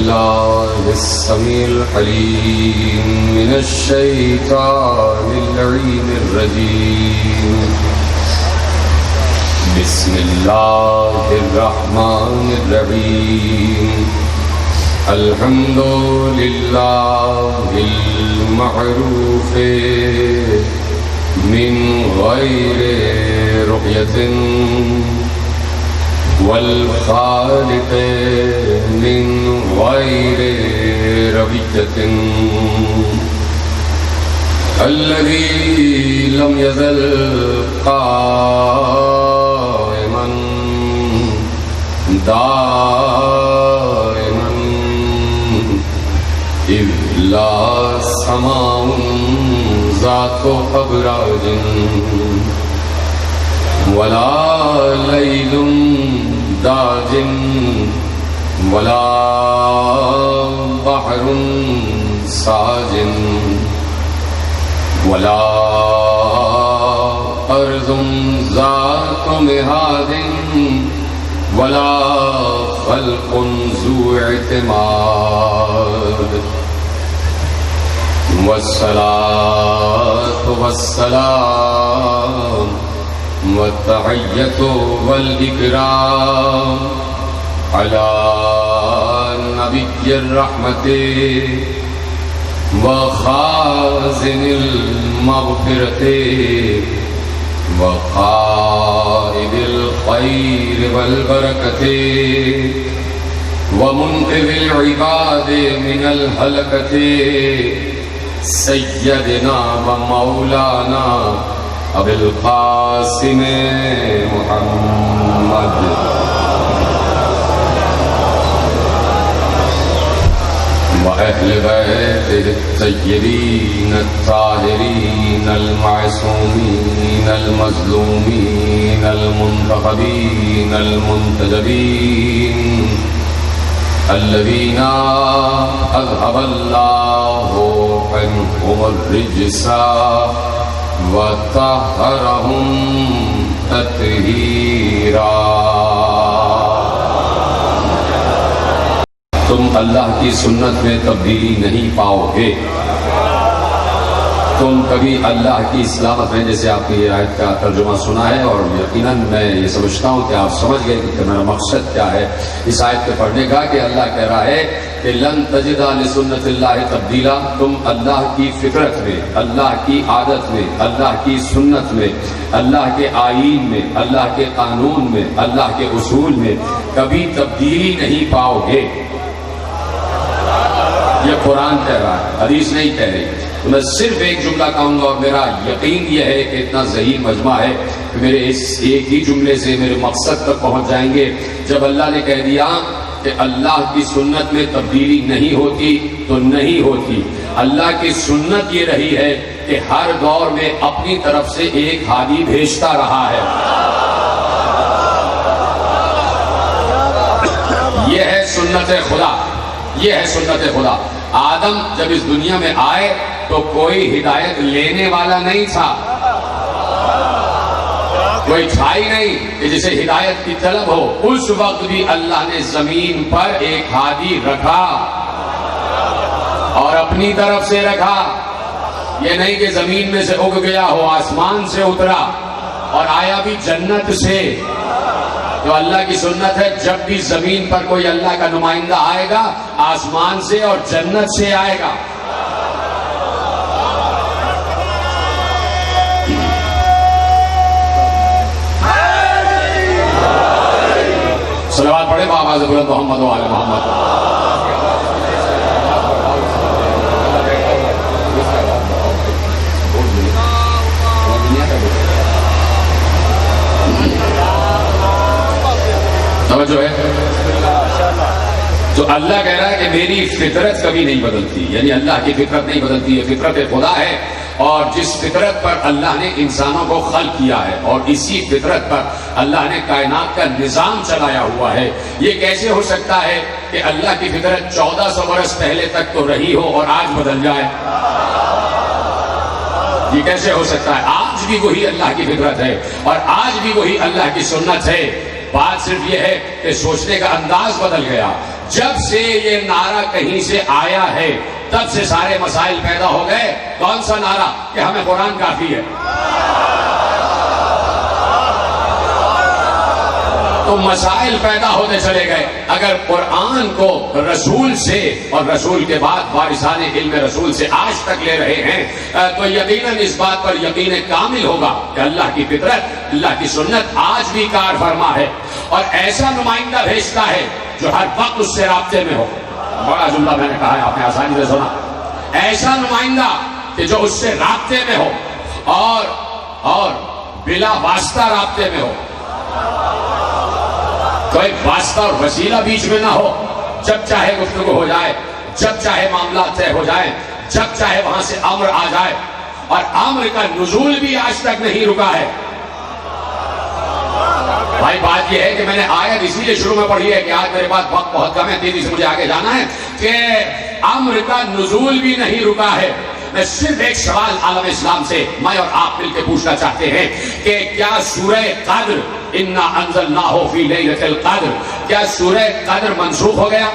बिस्मिल्लाहिस्समीउल अलीम मिनश्शैतानिर रजीम बिस्मिल्लाहिर्रहमानिर्रहीम अल्हम्दुलिल्लाहिल मअरूफ़े मिन गैरि रुक़यतिन वल खालिक़े मिन गैरि रविय्यतिन अल्लज़ी लम यज़ल क़ाइमन दाइमन इज़ ला समाउन ज़ातु अबराजिन वला लैलुन दाजिन वला बहरुन साजिन वला अर्ज़ुन ज़ातु मिहादिन वला ख़ल्क़ुन ज़ू इतिमाद वस्सलातु वस्सलाम वत्तहिय्यतु वल इकराम अला नबिय्यिर रहमति व खाज़िनिल मग़फ़िरति व क़ाइदिल ख़ैर वल बरकति व मुन्क़िज़िल इबादि मिनल हलकति सय्यदिना व मौलाना अबुल क़ासिम मुहम्मद व अहले बैतिहि तय्यबीन अत्ताहिरीन अल-मासूमीन अल-मज़लूमीन अल-मुंतख़बीन अल-मुंतजबीन अल्लज़ीना अज़हबल्लाहु अन्हुमुर रिज्सा व तहरहुम तत्हीरा। तुम अल्लाह की सुन्नत में तब्दीली नहीं पाओगे। तुम कभी अल्लाह की इस्लामत में, जैसे आपने ये आयत का तर्जुमा सुना है और यकीनन मैं ये समझता हूँ कि आप समझ गए कि मेरा मकसद क्या है इस आयत के पढ़ने का, कि अल्लाह कह रहा है कि लन तजिदा लिसुन्नतिल्लाहि तब्दीला। तुम अल्लाह की फितरत में, अल्लाह की आदत में, अल्लाह की सुन्नत में, अल्लाह के आईन में, अल्लाह के कानून में, अल्लाह के उसूल में कभी तब्दीली नहीं पाओगे। ये कुरान कह रहा है, हदीस नहीं कह रही। तो मैं सिर्फ एक जुमला कहूंगा और मेरा यकीन यह है कि इतना ज़हीन मजमा है कि मेरे इस एक ही जुमले से मेरे मकसद तक पहुंच जाएंगे। जब अल्लाह ने कह दिया कि अल्लाह की सुन्नत में तब्दीली नहीं होती तो नहीं होती। अल्लाह की सुन्नत ये रही है कि हर दौर में अपनी तरफ से एक हादी भेजता रहा है। यह है सुन्नत खुदा, यह है सुन्नत खुदा। आदम जब इस दुनिया में आए तो कोई हिदायत लेने वाला नहीं था, कोई था ही नहीं कि जिसे हिदायत की तलब हो। उस वक्त भी अल्लाह ने जमीन पर एक हादी रखा और अपनी तरफ से रखा। ये नहीं कि जमीन में से उग गया हो, आसमान से उतरा और आया भी जन्नत से। तो अल्लाह की सुन्नत है, जब भी जमीन पर कोई अल्लाह का नुमाइंदा आएगा आसमान से और जन्नत से आएगा। सलावत पढ़े आवाज़ बुलंद मोहम्मद व आले मोहम्मद। समझो है तो अल्लाह कह रहा है कि मेरी फितरत कभी नहीं बदलती, यानी अल्लाह की फितरत नहीं बदलती है। फितरत खुदा है और जिस फितरत पर अल्लाह ने इंसानों को खल्क किया है और इसी फितरत पर अल्लाह ने कायनात का निजाम चलाया हुआ है। ये कैसे हो सकता है कि अल्लाह की फितरत 1400 बरस पहले तक तो रही हो और आज बदल जाए? ये कैसे हो सकता है? आज भी वही अल्लाह की फितरत है और आज भी वही अल्लाह की सुन्नत है। बात सिर्फ यह है कि सोचने का अंदाज बदल गया। जब से ये नारा कहीं से आया है तब से सारे मसाइल पैदा हो गए। कौन सा नारा? कि हमें कुरान काफी है। तो मसाइल पैदा होते चले गए। अगर कुरान को रसूल से और रसूल के बाद वारिसाने इल्म रसूल से आज तक ले रहे हैं तो यकीनन इस बात पर यकीन कामिल होगा कि अल्लाह की फितरत, अल्लाह की सुन्नत आज भी कार फरमा है और ऐसा नुमाइंदा भेजता है जो हर वक्त उससे राब्ते में हो। बड़ा जुमला मैंने कहा है, आपने आसानी से सुना। ऐसा नुमाइंदा कि जो उससे राब्ते में हो और बिला वास्ता राब्ते में हो, कोई वास्ता और वसीला बीच में ना हो। जब चाहे गुफ्तगू हो जाए, जब चाहे मामला तय हो जाए, जब चाहे वहां से अम्र आ जाए। और अम्र का नुज़ूल भी आज तक नहीं रुका है। भाई बात यह है कि मैंने आयत इसीलिए शुरू में पढ़ी है कि आज मेरे पास वक्त बहुत कम है, तेजी से मुझे आगे जाना है, कि अम्र का नुज़ूल भी नहीं रुका है। मैं सिर्फ एक सवाल आलम इस्लाम से मैं और आप मिलकर पूछना चाहते हैं कि क्या सूरह क़द्र, इन्ना अंज़लनाहु फ़ी लैलतिल क़द्र, क्या सूरह क़द्र मंसूख हो गया?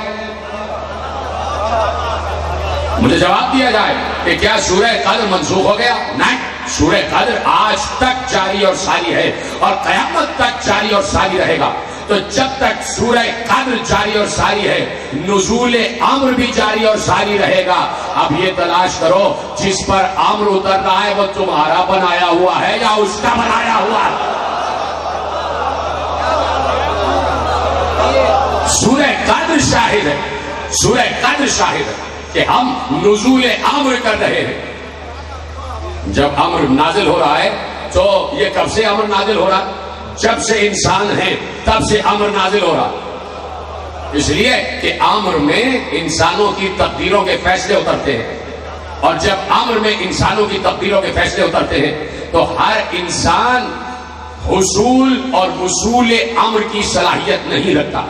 मुझे जवाब दिया जाए कि क्या सूरह क़द्र मंसूख हो गया? नहीं, सूरह क़द्र आज तक जारी और सारी है और क़यामत तक जारी और सारी रहेगा। तो जब तक सूरह क़द्र जारी और सारी है, नुज़ूल अम्र भी जारी और सारी रहेगा। अब ये तलाश करो जिस पर अम्र उतर रहा है वो तुम्हारा बनाया हुआ है या उसका बनाया हुआ है? सूरह क़द्र शाहिद है, सूरह क़द्र शाहिद है कि हम नुज़ूल अम्र कर रहे हैं। जब अम्र नाजिल हो रहा है तो ये कब से अम्र नाजिल हो रहा है? जब से इंसान है तब से अम्र नाजिल हो रहा। इसलिए कि अम्र में इंसानों की तकदीरों के फैसले उतरते हैं और जब अम्र में इंसानों की तकदीरों के फैसले उतरते हैं तो हर इंसान हुसूल और वसूल अम्र की सलाहियत नहीं रखता।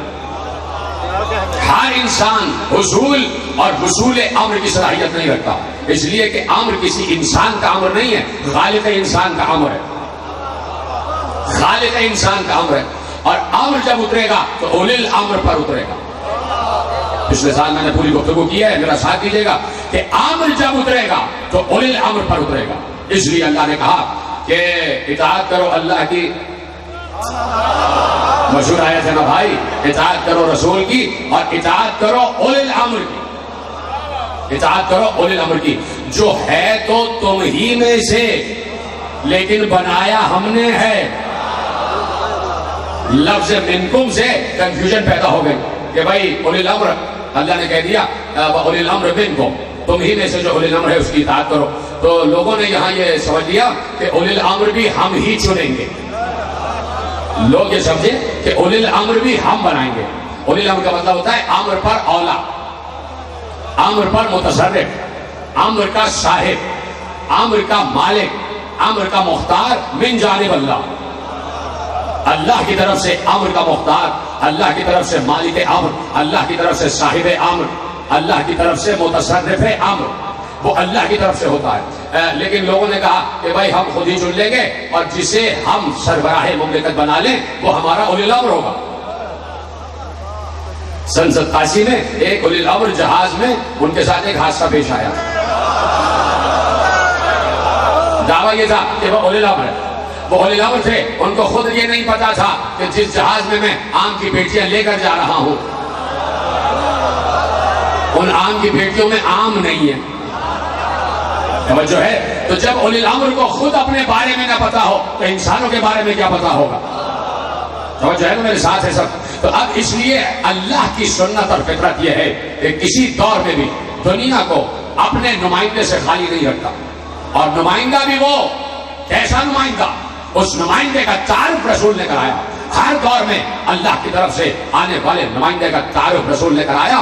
हर इंसान हुसूल और वसूल अम्र की सलाहियत नहीं रखता, इसलिए कि अम्र किसी इंसान का अम्र नहीं है, खालिक इंसान का अम्र है। खालिक इंसान का अम्र है और अम्र जब उतरेगा तो उलिल अम्र पर उतरेगा। पिछले साल मैंने पूरी गुफ्तगू की है, मेरा साथ दीजिएगा कि अम्र जब उतरेगा तो उलिल अम्र पर उतरेगा। इसलिए अल्लाह ने कहा कि इताअत करो अल्लाह की, मशहूर आयत है ना भाई, इताअत करो रसूल की और इताअत करो उलिल अम्र की। इताअत करो उलिल अम्र की, जो है तो तुम ही में से लेकिन बनाया हमने है। लफ्ज़ मिनकुम से कंफ्यूजन पैदा हो गई कि भाई उलिल अम्र, अल्लाह ने कह दिया उलिल अम्र मिनकुम, तुम ही में से जो उलिल अम्र है उसकी इताअत करो। तो लोगों ने यहाँ ये समझ लिया कि उलिल अम्र भी हम ही चुनेंगे। लोग ये समझे कि उलिल अम्र भी हम बनाएंगे। उलिल अम्र का मतलब होता है अम्र पर औला, अम्र पर मुतसर्रिफ, अम्र का साहिब, अम्र का मालिक, अम्र का मुख्तार मिन जानिब अल्लाह। अल्लाह की तरफ से अम्र का मुख्तार, अल्लाह की तरफ से मालिक अम्र, अल्लाह की तरफ से साहिब अम्र, अल्लाह की तरफ से मुतसर्रिफ अम्र, वो अल्लाह की तरफ से होता है। लेकिन लोगों ने कहा कि भाई हम खुद ही चुन लेंगे और जिसे हम सरबराह मुमलिकत बना लें वो हमारा उलिल अम्र होगा। सन 87 में एक उलिल अम्र जहाज में उनके साथ एक हादसा पेश आया। दावा ये था कि वो उलिल अम्र है, वो उलिल अम्र थे। उनको खुद ये नहीं पता था कि जिस जहाज में मैं आम की पेटियां लेकर जा रहा हूं उन आम की पेटियों में आम नहीं है। जो है तो जब उलिल अम्र को खुद अपने बारे में ना पता हो तो इंसानों के बारे में क्या पता होगा? जो है ना, मेरे साथ है सब। तो अब इसलिए अल्लाह की सुन्नत और फितरत यह है कि किसी दौर में भी दुनिया को अपने नुमाइंदे से खाली नहीं रखता। और नुमाइंदा भी वो कैसा नुमाइंदा, उस नुमाइंदे का तारुफ रसूल ने कराया। हर दौर में अल्लाह की तरफ से आने वाले नुमाइंदे का तारुफ रसूल ने कराया।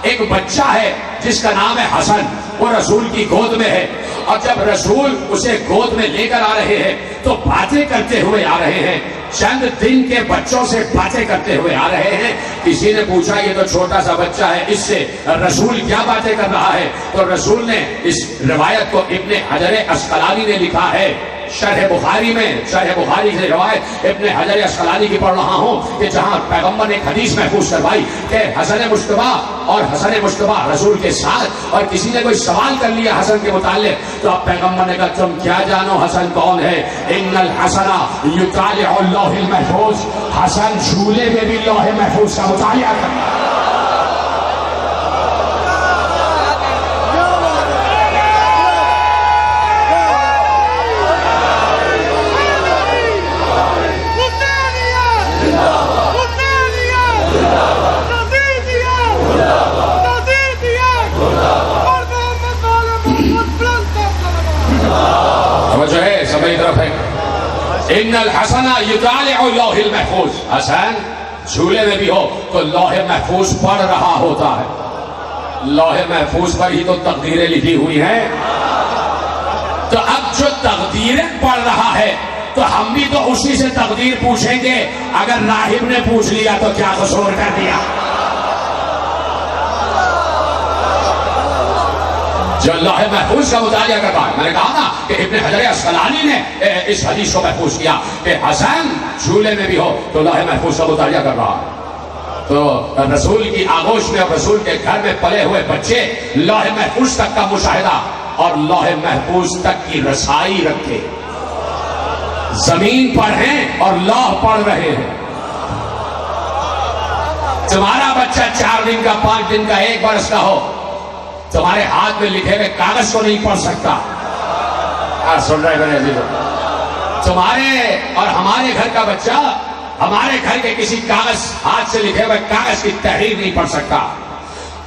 एक बच्चा है जिसका नाम है हसन, वो रसूल की गोद में है और जब रसूल उसे गोद में लेकर आ रहे हैं तो बातें करते हुए आ रहे हैं, चंद दिन के बच्चों से बातें करते हुए आ रहे हैं। किसी ने पूछा ये तो छोटा सा बच्चा है, इससे रसूल क्या बातें कर रहा है? तो रसूल ने इस रिवायत को इब्ने हजर अस्कलानी ने लिखा है शरह बुखारी से रिवायत इब्ने हजर अस्कलानी की पढ़ रहा हूँ कि जहाँ पैगंबर ने एक हदीस महफूज करवाई कि हसन मुश्तबा रसूल के साथ, और किसी ने कोई सवाल कर लिया हसन के मुताल्लिक, तो अब पैगंबर ने कहा तुम क्या जानो हसन कौन है? इन्नल हसना युतालिउल लौहिल महफूज, हसन झूले में भी लौहे महफूज का मुतालिया करता है। जो है सभी तरफ है। इन्नल हसना युतालिउल लौहिल महफूज, हसन झूले में भी हो तो लौहे महफूज पढ़ रहा होता है। लौहे महफूज पर ही तो तकदीरें लिखी हुई हैं। तो अब जो तकदीरें पढ़ रहा है तो हम भी तो उसी से तकदीर पूछेंगे। अगर राहिब ने पूछ लिया तो क्या कसूर कर दिया? जो लौहे महफूज का मुतालिया कर रहा है, मैंने कहा ना कि इब्ने हजर अस्कलानी ने इस हदीस को महफूज किया कि हसन झूले में भी हो तो लौहे महफूज का मुतालिया कर रहा है। तो रसूल की आगोश में और रसूल के घर में पले हुए बच्चे लौहे महफूज तक का मुशाहिदा और लौहे महफूज तक की रसाई रखे, जमीन पर हैं और लौह पढ़ रहे हैं। तुम्हारा बच्चा 4 दिन का, 5 दिन का, 1 बरस का हो, तुम्हारे हाथ में लिखे हुए कागज को नहीं पढ़ सकता। सुन रहे मेरे अजीजों, तुम्हारे और हमारे घर का बच्चा हमारे घर के किसी कागज, हाथ से लिखे हुए कागज की तहरीर नहीं पढ़ सकता।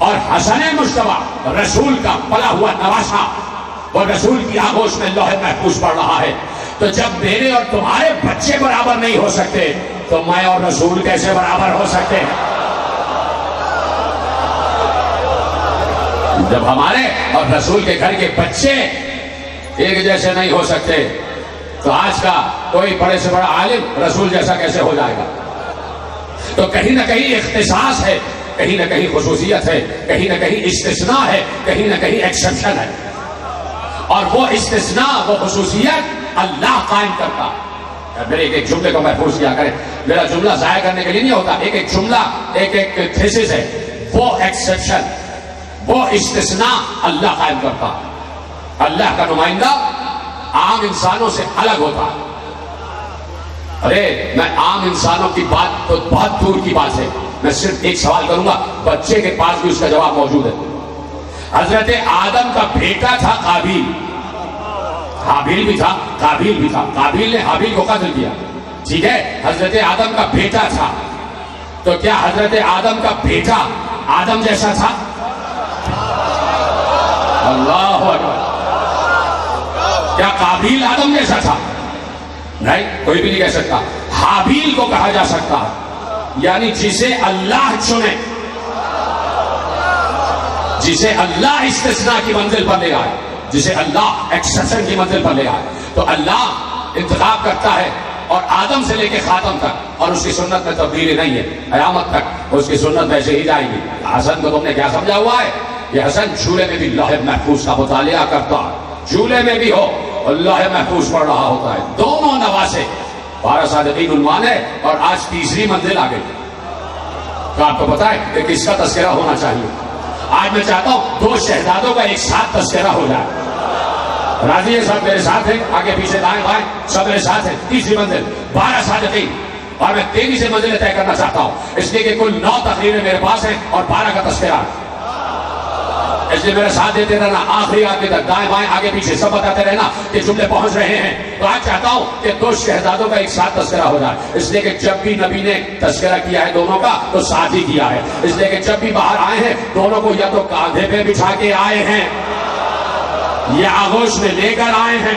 और हसन मुश्तबा रसूल का पला हुआ नवासा वो रसूल की आगोश में लौहे महफूज पढ़ रहा है। तो जब मेरे और तुम्हारे बच्चे बराबर नहीं हो सकते तो मैं और रसूल कैसे बराबर हो सकते हैं? जब हमारे और रसूल के घर के बच्चे एक जैसे नहीं हो सकते तो आज का कोई बड़े से बड़ा आलिम रसूल जैसा कैसे हो जाएगा? तो कहीं ना कहीं इख्तिसास है, कहीं ना कहीं खुसूसियत है, कहीं ना कहीं इस्तिस्ना है, कहीं ना कहीं एक्सेप्शन है। और वो इस्तिस्ना, वो खुसूसियत अल्लाह कायम करता। मेरे एक जुमले को महफूज किया करें। मेरा जुमला जाया करने के लिए नहीं होता। एक जुमला, एक थीसिस है, वो एक्सेप्शन, वो इस्तिस्ना अल्लाह कायम करता। अल्लाह का नुमाइंदा आम इंसानों से अलग होता है। अरे मैं आम इंसानों की बात तो बहुत दूर की बात है, मैं सिर्फ एक सवाल करूंगा, बच्चे के पास भी उसका जवाब मौजूद है। हजरत आदम का बेटा था काबिल, हाबिल भी था, काबिल भी था। काबिल ने हाबिल को कत्ल किया, ठीक है, हजरत आदम का बेटा था। तो क्या हजरत आदम का बेटा आदम जैसा था? अल्लाह अकबर। क्या काबिल आदम जैसा था? नहीं, कोई भी नहीं कह सकता। हाबिल को कहा जा सकता है, यानी जिसे अल्लाह चुने, जिसे अल्लाह इस्तिस्ना की मंजिल पर ले आए, जिसे अल्लाह एक्सेप्शन की मंजिल पर ले आए। तो अल्लाह इंतखाब करता है और आदम से लेके खातम तक, और उसकी सुन्नत में तब्दीली नहीं है, कयामत तक उसकी सुन्नत वैसे ही जाएगी। हसन को तुमने क्या समझा हुआ है? ये हसन झूले में भी लौहे महफूज का मुतालिया करता है, झूले में भी हो और लौहे महफूज पढ़ रहा होता है। दोनों नवासे 12 सादिकीन उन्वान है और आज तीसरी मंजिल आ गई। तो आपको पता है कि किसका तस्करा होना चाहिए? आज मैं चाहता हूं 2 शहजादों का एक साथ तस्करा हो जाए। राजी है सब मेरे साथ है, आगे पीछे दाएं बाएं सब मेरे साथ है। तीसरी मंजिल 12 सादिकीन, और मैं तेजी से मंजिलें तय करना चाहता हूं, इसलिए कि कुल 9 तकरीरें मेरे पास हैं और 12 का तस्करा। इसलिए मेरा साथ देते रहना आखिरी आदमी तक, दाएं बाएं आगे पीछे सब बताते रहना कि जुमले पहुंच रहे हैं। तो आज चाहता हूं कि 2 शहजादों का एक साथ तस्करा हो जाए, इसलिए कि जब भी नबी ने तस्करा किया है दोनों का तो साथ ही किया है। इसलिए कि जब भी बाहर आए हैं दोनों को या तो कांधे पे बिठा के आए हैं या आगोश में लेकर आए हैं।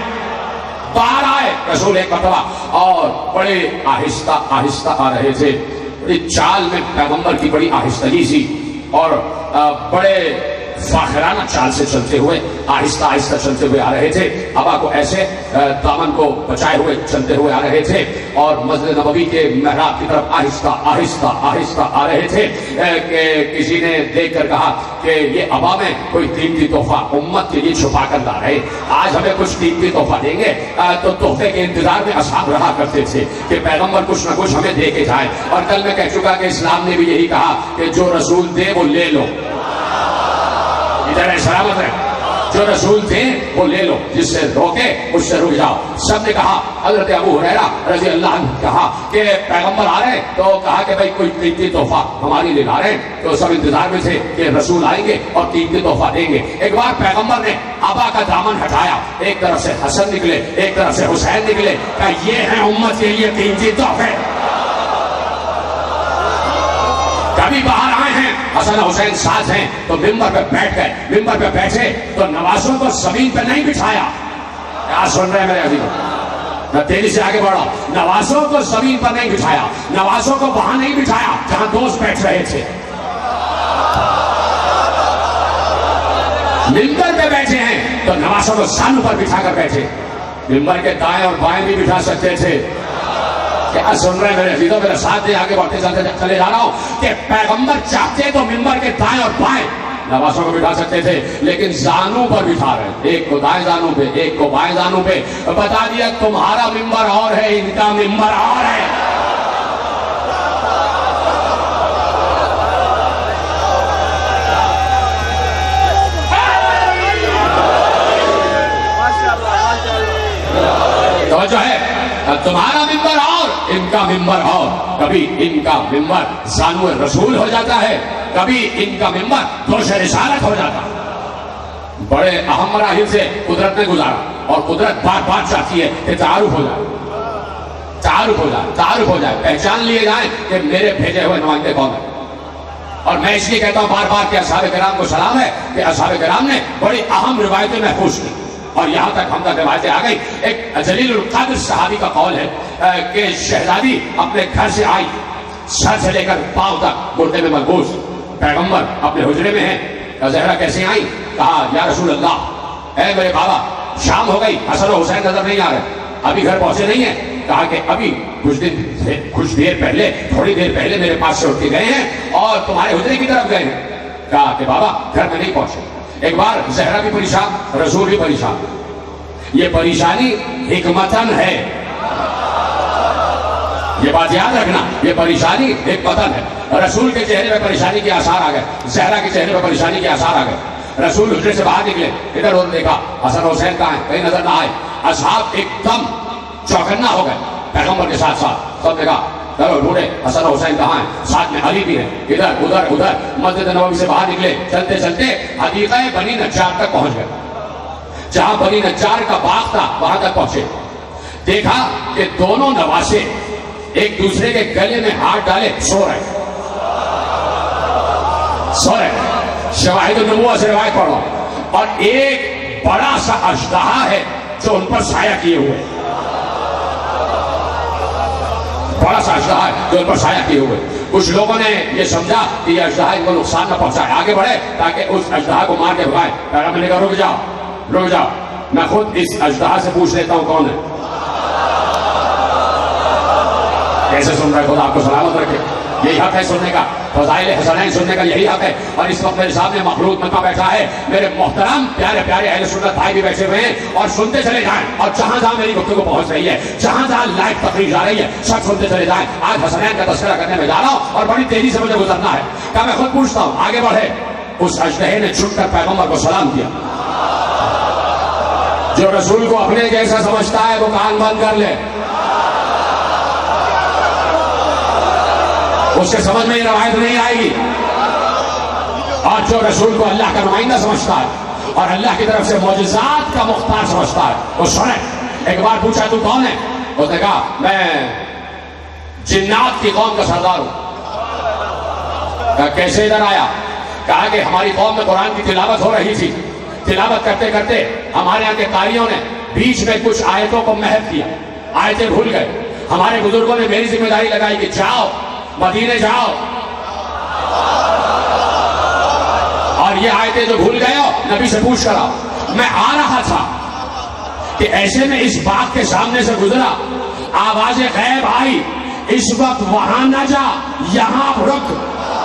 बाहर आए रसूल एक मरतबा और बड़े आहिस्ता आहिस्ता आ रहे थे, बड़ी चाल में पैगंबर की बड़ी आहिस्तगी सी और बड़े फाखराना चाल से चलते हुए आहिस्ता आहिस्ता चलते हुए आ रहे थे। अबा को ऐसे दामन को बचाए हुए चलते हुए आ रहे थे और मस्जिद नबवी के मेहराब की तरफ आहिस्ता आहिस्ता आहिस्ता आ रहे थे कि किसी ने देखकर कहा कि ये अबा में कोई कीमती तोहफा उम्मत के लिए छुपा कर ला रहे, आज हमें कुछ कीमती तोहफा देंगे। तो तोहफे के इंतजार में असहाब रहा करते थे कि पैगंबर कुछ ना कुछ हमें दे के जाए। और कल मैं कह चुका कि इस्लाम ने भी यही कहा कि जो रसूल दे वो ले लो, इधर है सलामत है, जो रसूल थे वो ले लो, जिससे रोके उससे रुक जाओ। सबने कहा, हजरत अबू हुरैरा रजी अल्लाह ने कहा कि पैगंबर आ रहे, तो कहा कि भाई कोई कीमती तोहफा हमारे लिए ला रहे हैं। तो सब इंतजार में थे कि रसूल आएंगे और कीमती तोहफा देंगे। एक बार पैगंबर ने अबा का दामन हटाया, एक तरफ से हसन निकले, एक तरफ से हुसैन निकले, कहा ये है उम्मत के लिए कीमती तोहफे। कभी बाहर आए हैं, हसन हुसैन साथ हैं, तो मिंबर पे बैठ गए। मिंबर पे बैठे तो नवाजों को जमीन पे नहीं बिठाया। क्या सुन रहे हैं मेरे अभी? मैं तेजी से आगे बढ़ा। नवाजों को जमीन पर नहीं बिठाया, नवाजों को वहां नहीं बिठाया जहां दोस्त बैठ रहे थे। मिंबर पे बैठे हैं तो नवाजों को सानू पर बिठा कर बैठे। मिंबर के दाएं और बाएं भी बिठा सकते थे। क्या सुन रहे हैं मेरे अजीजों? मेरे साथ दे आगे बढ़ते चले जा रहा हूं कि पैगंबर चाहते तो मिंबर के दाएं और बाएं नवाजों को बिठा सकते थे, लेकिन जानू पर बिठा रहे, एक को दाएं जानू पे, एक को बाएं जानू पे। बता दिया तुम्हारा मिंबर और है, इनका मिंबर और है। तो जो है तुम्हारा मिंबर और इनका मिंबर और, कभी इनका मिंबर जानू रसूल हो जाता है, कभी इनका मिंबर दोष रिसालत हो जाता। बड़े अहम मराहिल से कुदरत ने गुजारा और कुदरत बार बार चाहती है कि तारुफ हो जाए, तारुफ हो जाए, तारुफ हो जाए, पहचान लिए जाए कि मेरे भेजे हुए नुमाइंदे कौन है। और मैं इसलिए कहता हूं बार बार कि असहाबे किराम को सलाम है कि असहाबे किराम ने बड़ी अहम रिवायतें महफूज की और यहां तक हम तक रिवायतें आ गई। एक जलीलुल क़द्र सहाबी का कौल है कि शहजादी अपने घर से आई, सर से लेकर पांव तक गुर्दे में मलबूस, पैगंबर अपने हुजरे में हैं। ज़हरा कैसे आई? कहा या रसूल अल्लाह, ऐ मेरे बाबा शाम हो गई, हसन और हुसैन नजर नहीं आ रहे, अभी घर पहुंचे नहीं है। कहा कि अभी कुछ देर पहले, थोड़ी देर पहले मेरे पास से उठ के गए हैं और तुम्हारे हुजरे की तरफ गए हैं। कहा कि बाबा घर में नहीं पहुंचे। एक बार ज़हरा भी परेशान, रसूल भी परेशान। ये परेशानी हिकमतन है, ये बात याद रखना, ये परेशानी हिकमतन है। रसूल के चेहरे पे परेशानी के आसार आ गए, ज़हरा के चेहरे पे परेशानी के आसार आ गए। रसूल हुजरे से बाहर निकले, इधर उधर देखा, हसन हुसैन कहाँ है, कहीं नजर ना आए। असहाब एकदम चौकन्ना हो गए पैगंबर के साथ साथ। सबने कहा चलो ढूंढे हसन हुसैन कहाँ है, साथ में अली भी है। इधर उधर उधर मस्जिद नबवी से बाहर निकले, चलते चलते हदीक़ा बनी नज्जार तक पहुंच गए। जहां बनी नज्जार का बाग था वहां तक पहुंचे, देखा कि दोनों नवासे एक दूसरे के गले में हाथ डाले सो रहे। शवाहिद नबुव्वत से रिवायत पढ़ो। और एक बड़ा सा अजदहा है जो उन पर साया किए हुए, बड़ा सा अजदहा है जो उन पर साया किए हुए। कुछ लोगों ने यह समझा कि यह अजदहा इनको नुकसान न पहुंचाए, आगे बढ़े ताकि उस अजदहा को मार के भगाए। पैगंबर ने कहा रुक जाओ, रुक जाओ, मैं खुद इस अजदहा से पूछ लेता हूं कौन है। कैसे सुन रहे? खुद आपको सलामत रखे, यही हक है सुनने का, फज़ाइल हसनैन सुनने का यही हक है। और इस वक्त मेरे सामने मखलूक मक्का बैठा है, मेरे मोहतरम प्यारे प्यारे अहले सुन्नत भाई भी बैठे हुए हैं और सुनते चले जाएं। और जहां जहां मेरी गुफ्तगू पहुंच रही है, जहां जहां लाइव तकरीर जा रही है, सब सुनते चले जाएं। आज हसनैन का तस्करा करने में जा रहा हूं और बड़ी तेजी से मुझे गुजरना है। क्या मैं खुद पूछता हूं, आगे बढ़े। उस अजदहे ने छुटकर पैगंबर को सलाम किया। जो रसूल को अपने जैसा समझता है वो कान बंद कर ले, उसके समझ में ये रवायत नहीं आएगी। और जो रसूल को अल्लाह का नुमाइंदा समझता है और अल्लाह की तरफ से मौजज़ात का मुख्तार समझता है, वो सुने। एक बार पूछा तू कौन है? उसने कहा मैं जिन्नात की कौम का सरदार हूं। कहा कैसे इधर आया? कहा कि हमारी कौम में कुरान की तिलावत हो रही थी, तिलावत करते करते हमारे यहाँ के कारियों ने बीच में कुछ आयतों को महव किया, आयतें भूल गए। हमारे बुजुर्गों ने मेरी जिम्मेदारी लगाई कि जाओ मदीने जाओ और और ये आयतें जो भूल गए हो नबी से पूछ कर आओ। मैं आ रहा था कि ऐसे में इस बाग के सामने से गुजरा, आवाजें गैब आई, इस वक्त वहां न जा, यहां रुक,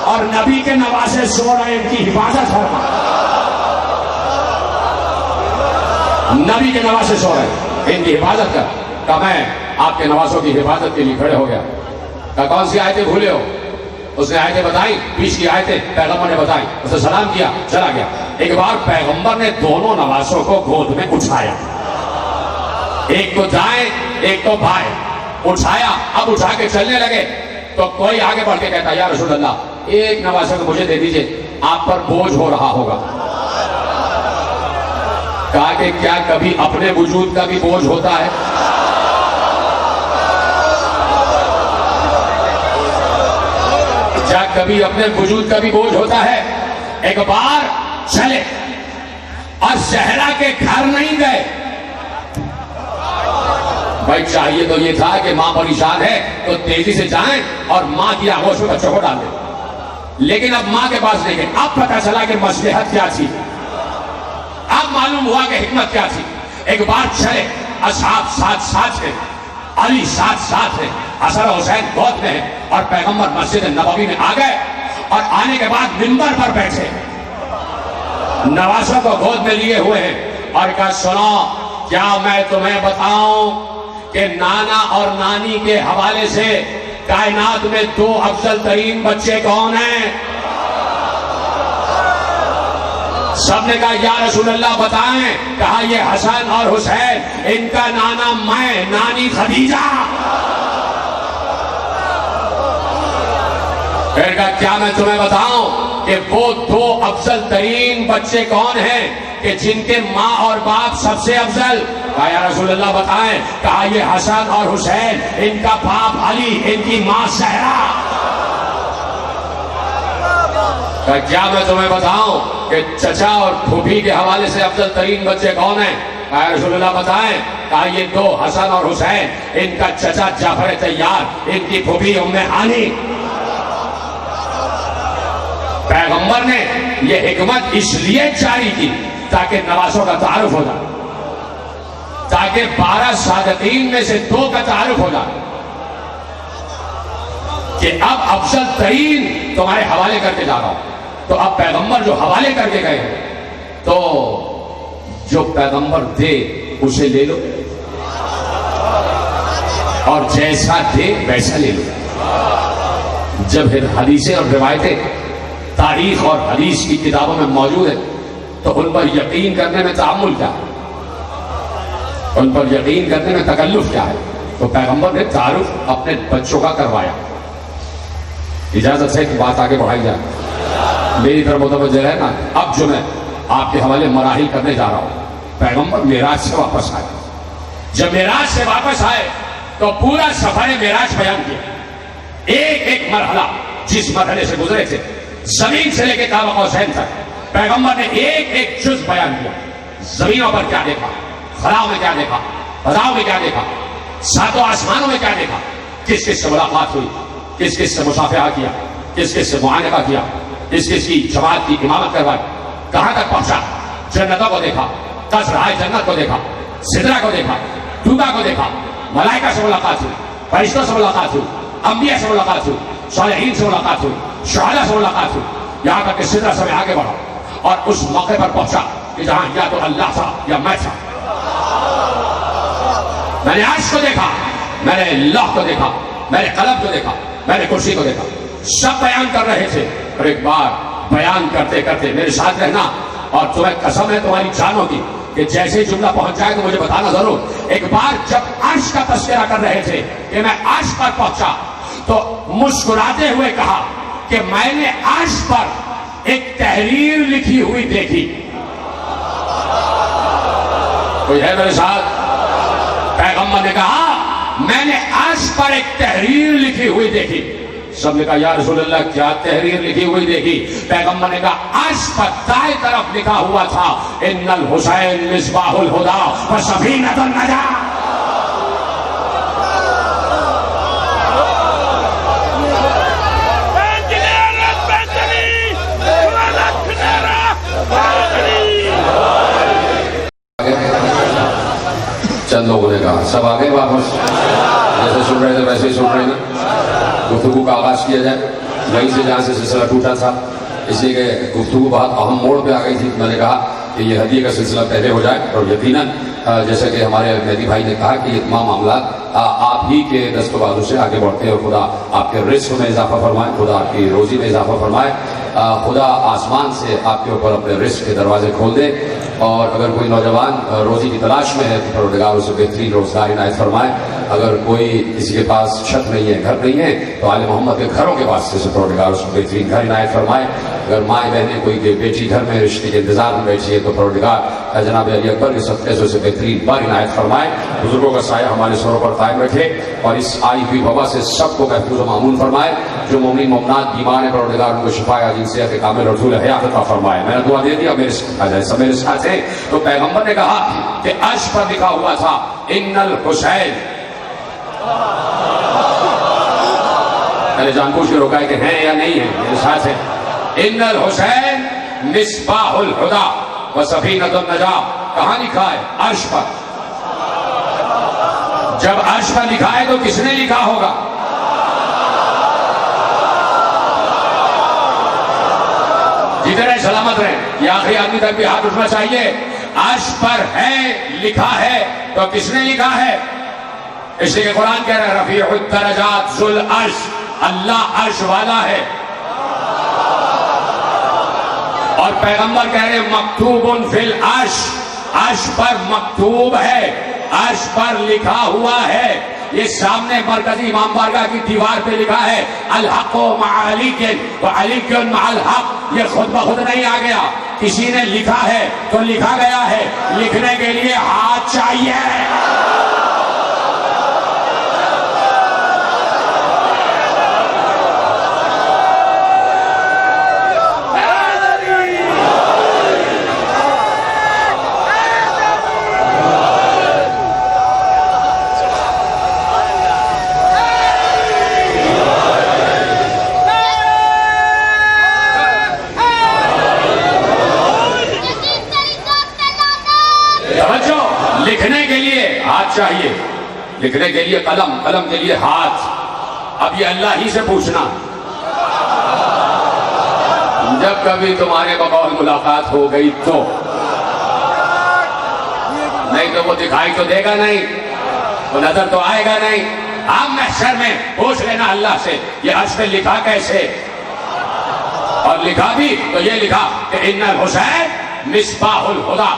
और नबी के नवासे सो रहे, इनकी हिफाजत फरमा। नबी के नवासे सो रहे, इनकी हिफाजत कर। कहा मैं आपके नवासों की हिफाजत के लिए खड़े हो गया। कहा कौन सी आयतें भूले हो? उसने आयतें बताई, 20 की आयतें पैगंबर ने बताई, उसने सलाम किया, चला गया। एक बार पैगंबर ने दोनों नवासों को गोद में उठाया, एक को दाएं एक को बाएं उठाया। अब उठा के चलने लगे तो कोई आगे बढ़ के कहता, या रसूल अल्लाह एक नवासे को मुझे दे दीजिए, आप पर बोझ हो रहा होगा। कहा कि क्या कभी अपने वजूद का भी बोझ होता है? क्या कभी अपने वजूद का भी बोझ होता है? एक बार चले और जहरा के घर नहीं गए। भाई चाहिए तो ये था कि मां परेशान है तो तेजी से जाएं और मां की आगोश में बच्चों को डाल दें, लेकिन अब मां के पास नहीं गए। अब पता चला कि मसलहत क्या थी, अब मालूम हुआ कि हिकमत क्या थी। एक बार चले, असहाब साथ साथ है, अली साथ साथ है, हसन हुसैन गोद में है, और पैगंबर मस्जिद नबवी में आ गए और आने के बाद मिंबर पर बैठे, नवासों को गोद में लिए हुए हैं और कहा सुनो, क्या मैं तुम्हें बताऊं कि नाना और नानी के हवाले से कायनात में 2 अफजल तरीन बच्चे कौन हैं? सबने कहा या रसूल अल्लाह बताएं। कहा ये हसन और हुसैन, इनका नाना मैं, नानी खदीजा। फिर कहा क्या मैं तुम्हें बताऊं कि वो 2 अफजल तरीन बच्चे कौन हैं कि जिनके माँ और बाप सबसे अफजल? कहा या रसूल अल्लाह बताएं। कहा ये हसन और हुसैन, इनका बाप अली, इनकी माँ सहरा। कहा क्या मैं तुम्हें बताऊं कि चचा और फूफी के हवाले से अफजल तरीन बच्चे कौन हैं? कहा या रसूल अल्लाह बताएं। कहा ये 2 हसन और हुसैन, इनका चचा जाफर तैयार, इनकी फूफी उम्मे हानी। पैगंबर ने ये हिकमत इसलिए जारी की ताकि नवासों का तारुफ हो जाए, ताकि 12 सादकीन में से 2 का तारुफ हो जाए कि अब अफजल तरीन तुम्हारे हवाले करके जा रहा हूं। तो अब पैगंबर जो हवाले करके गए तो जो पैगंबर दे उसे ले लो और जैसा दे वैसा ले लो। जब हदीसें और रिवायतें तारीख और हदीस की किताबों में मौजूद है तो उन पर यकीन करने में तामुल क्या है, उन पर यकीन करने में तकल्लुफ क्या है? तो पैगंबर ने तारुफ अपने बच्चों का करवाया। इजाजत है कि बात आगे बढ़ाई जाए, मेरी तरफ मुतवज्जह है ना। अब जो मैं आपके हवाले मराहिल करने जा रहा हूं। पैगंबर मेराज से वापस आए, जब मेराज से वापस आए तो पूरा सफर मेराज बयान किया, एक एक मरहला जिस मरहले से गुजरे थे, जमीन से लेकर काबा कौसैन तक पैगंबर ने एक एक जुज बयान किया। जमीनों पर क्या देखा, खलाओं में क्या देखा, फजाओं में क्या देखा, 7 आसमानों में क्या देखा, किस किस से मुलाकात हुई, किस किस से मुसाफिहा किया, किस किस से मुआनका किया, किस किस की जमात की इमामत करवाई, कहां तक पहुंचा। जन्नतों को देखा, तज़राए जन्नत को देखा, सिदरा को देखा, टूबा को देखा, मलाइका से मुलाकात हुई, फरिश्तों से मुलाकात हुई, अंबिया से मुलाकात हुई, सालिहीन से मुलाकात हुई, शुहदा से मुलाकात हुई, यहां तक कि सिदरा से मैं आगे बढ़ा और उस मौके पर पहुंचा कि जहां या तो अल्लाह था या मैं था। मैंने अर्श को देखा, मैंने लौह को देखा, मैंने कलम को देखा, मैंने कुर्सी को देखा। सब बयान कर रहे थे और एक बार बयान करते करते मेरे साथ रहना और तुम्हें कसम है तुम्हारी जानों की कि जैसे जुमला पहुंच जाए तो मुझे बताना जरूर। एक बार जब अर्श का तस्करा कर रहे थे कि मैं अर्श पर पहुंचा तो मुस्कुराते हुए कहा कि मैंने अर्श पर एक तहरीर लिखी हुई देखी। कोई है मेरे साथ? पैगंबर ने कहा मैंने अर्श पर एक तहरीर लिखी हुई देखी। सबने कहा या रसूल अल्लाह क्या तहरीर लिखी हुई देखी? पैगंबर ने कहा अर्श पर दाएं तरफ लिखा हुआ था इन्नल हुसैन मिसबाहुल हुदा व सफीनतुन नजात। सब आ गए वापस, जैसे सुन रहे थे वैसे ही सुन रहे हैं। गुफ्तगू का आगाज किया जाए वहीं से जहाँ से सिलसिला टूटा था, इसलिए कि गुफ्तगू बहुत अहम मोड़ पे आ गई थी। मैंने कहा कि ये हदिये का सिलसिला पहले हो जाए, और यकीनन जैसे कि हमारे मेहदी भाई ने कहा कि ये तमाम मामला आप ही के दस्तबाजू से आगे बढ़ते हैं। खुदा आपके रिस्क में इजाफा फरमाए, खुदा आपकी रोजी में इजाफा फरमाए, खुदा आसमान से आपके ऊपर अपने रिस्क के दरवाजे खोल दे। और अगर कोई नौजवान रोजी की तलाश में है तो परवरदिगार उसे बेहतरीन रोजगार इनायत फरमाए। अगर कोई किसी के पास छत नहीं है, घर नहीं है, तो आले मोहम्मद के घरों के वास्ते से परवरदिगार उसको बेहतरीन घर इनायत फरमाए। अगर माएँ बहनें कोई बेटी घर में रिश्ते के इंतजार में बैठी है तो परवरदिगार जनाब अली अकबर के सदक़े से उसे बेहतरीन बर इनायत फरमाए। बुजुर्गों का साया हमारे सरों पर कायम रखे और इस आई हुई वबा से सबको महफूज मामून फरमाए। जो मोमिन मोमनात बीमार है परवरदिगार उनको शिफाया जिनसे कामिल और रसूल हयात अता फरमाए। मैंने दुआ दे दिया, मेरे साथ आ जाए, सब मेरे साथ है। तो पैगंबर ने कहा कि अर्श पर लिखा हुआ था इन्नल हुसैन, मैंने जानबूझ के रोका है कि हैं या नहीं है, मेरे साथ है। इन्नल हुसैन मिसबाहुल हुदा व सफीनतुन नजा, कहां लिखा है? अर्श पर। जब अर्श पर लिखा है तो किसने लिखा होगा? जिधर रहे सलामत रहे, ये आखिरी आदमी तक भी हाथ उठना चाहिए। अर्श पर है, लिखा है, तो किसने लिखा है? इसलिए कि कुरान कह रहा है रफीउद दरजात जुल अर्श, अल्लाह अर्श वाला है। और पैगंबर कह रहे मकतूबुन फिल अर्श, अर्श पर मकतूब है, अर्श पर लिखा हुआ है। ये सामने मरकजी इमाम बारगाह की दीवार पे लिखा है अल हक़ मअ अलीकिन व अलीकुन मअल हक़। ये खुद ब खुद नहीं आ गया, किसी ने लिखा है तो लिखा गया है। लिखने के लिए हाथ चाहिए। लिखने के लिए हाथ चाहिए, लिखने के लिए कलम, कलम के लिए हाथ। अब ये अल्लाह ही से पूछना, जब कभी तुम्हारे बकौल मुलाकात हो गई तो, नहीं तो वो दिखाई तो देगा नहीं, वो नजर तो आएगा नहीं। आप महशर में पूछ लेना अल्लाह से ये अर्श पे लिखा कैसे, और लिखा भी तो ये लिखा कि इन्नल हुसैन मिसबाहुल हुदा,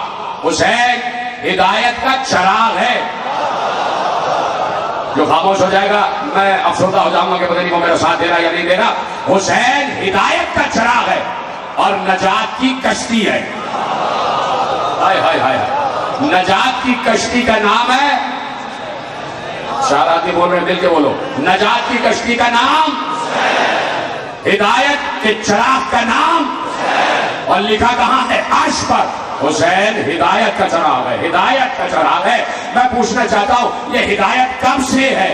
हुसैन हिदायत का चराग है। जो खामोश हो जाएगा मैं अफसोदा हो जाऊंगा कि पता नहीं वो मेरा साथ दे रहा या नहीं दे रहा। हुसैन हिदायत का चराग है और नजात की कश्ती है। हाय हाय हाय, नजात की कश्ती का नाम है, चार आदमी बोल रहे मिल के बोलो, नजात की कश्ती का नाम, हिदायत के चराग का नाम, और लिखा कहां है? अर्श पर। हुसैन हिदायत का चराग है, हिदायत का चराग है। मैं पूछना चाहता हूं ये हिदायत कब से है?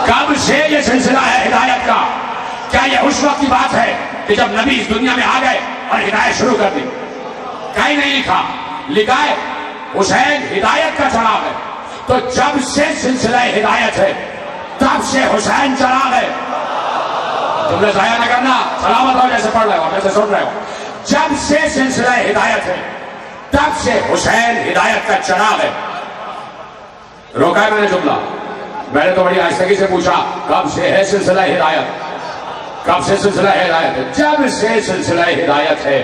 कब से ये सिलसिला है हिदायत का? क्या ये उस वक्त की बात है कि जब नबी इस दुनिया में आ गए और हिदायत शुरू कर दी? कहीं नहीं लिखा, लिखा है हुसैन हिदायत का चराग है। तो जब से सिलसिला हिदायत है तब से हुसैन चराग है। तुमने जाया न करना, सलामत हो जैसे पढ़ रहे हो जैसे सुन रहे हो। जब से सिलसिला हिदायत है तब से हुसैन हिदायत का चराग है। रोका है मैंने जुमला, मैंने तो बड़ी आहिस्तगी से पूछा कब से है सिलसिला हिदायत, कब से सिलसिला हिदायत है? जब से सिलसिला हिदायत है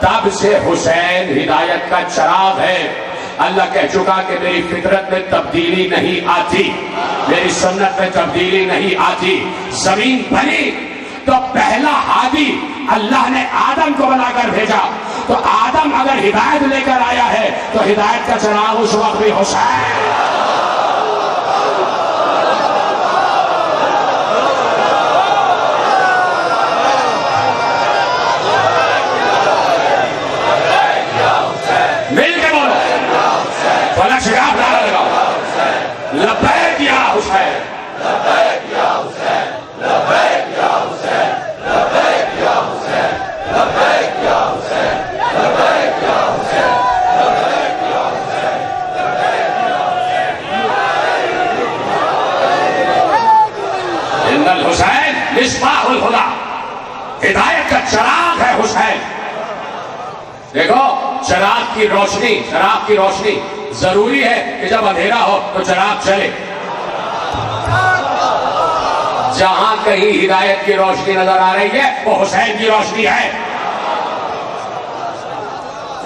तब से हुसैन हिदायत का चराग है। अल्लाह कह चुका कि मेरी फितरत में तब्दीली नहीं आती, मेरी सुन्नत में तब्दीली नहीं आती। जमीन बनी तो पहला हादी अल्लाह ने आदम को बनाकर भेजा, तो आदम अगर हिदायत लेकर आया है तो हिदायत का चराग उस वक्त भी हुसैन। मिल के बोलो, फलक शिराब नारा लगाओ, लब्बैक या हुसैन, लब्बैक या हुसैन, लब्बैक या हुसैन, लब्बैक या हुसैन, लब्बैक या हुसैन, लब्बैक या की रोशनी, चराग की रोशनी जरूरी है कि जब अंधेरा हो तो चराग चले। जहां कहीं हिदायत की रोशनी नजर आ रही है वो हुसैन की रोशनी है।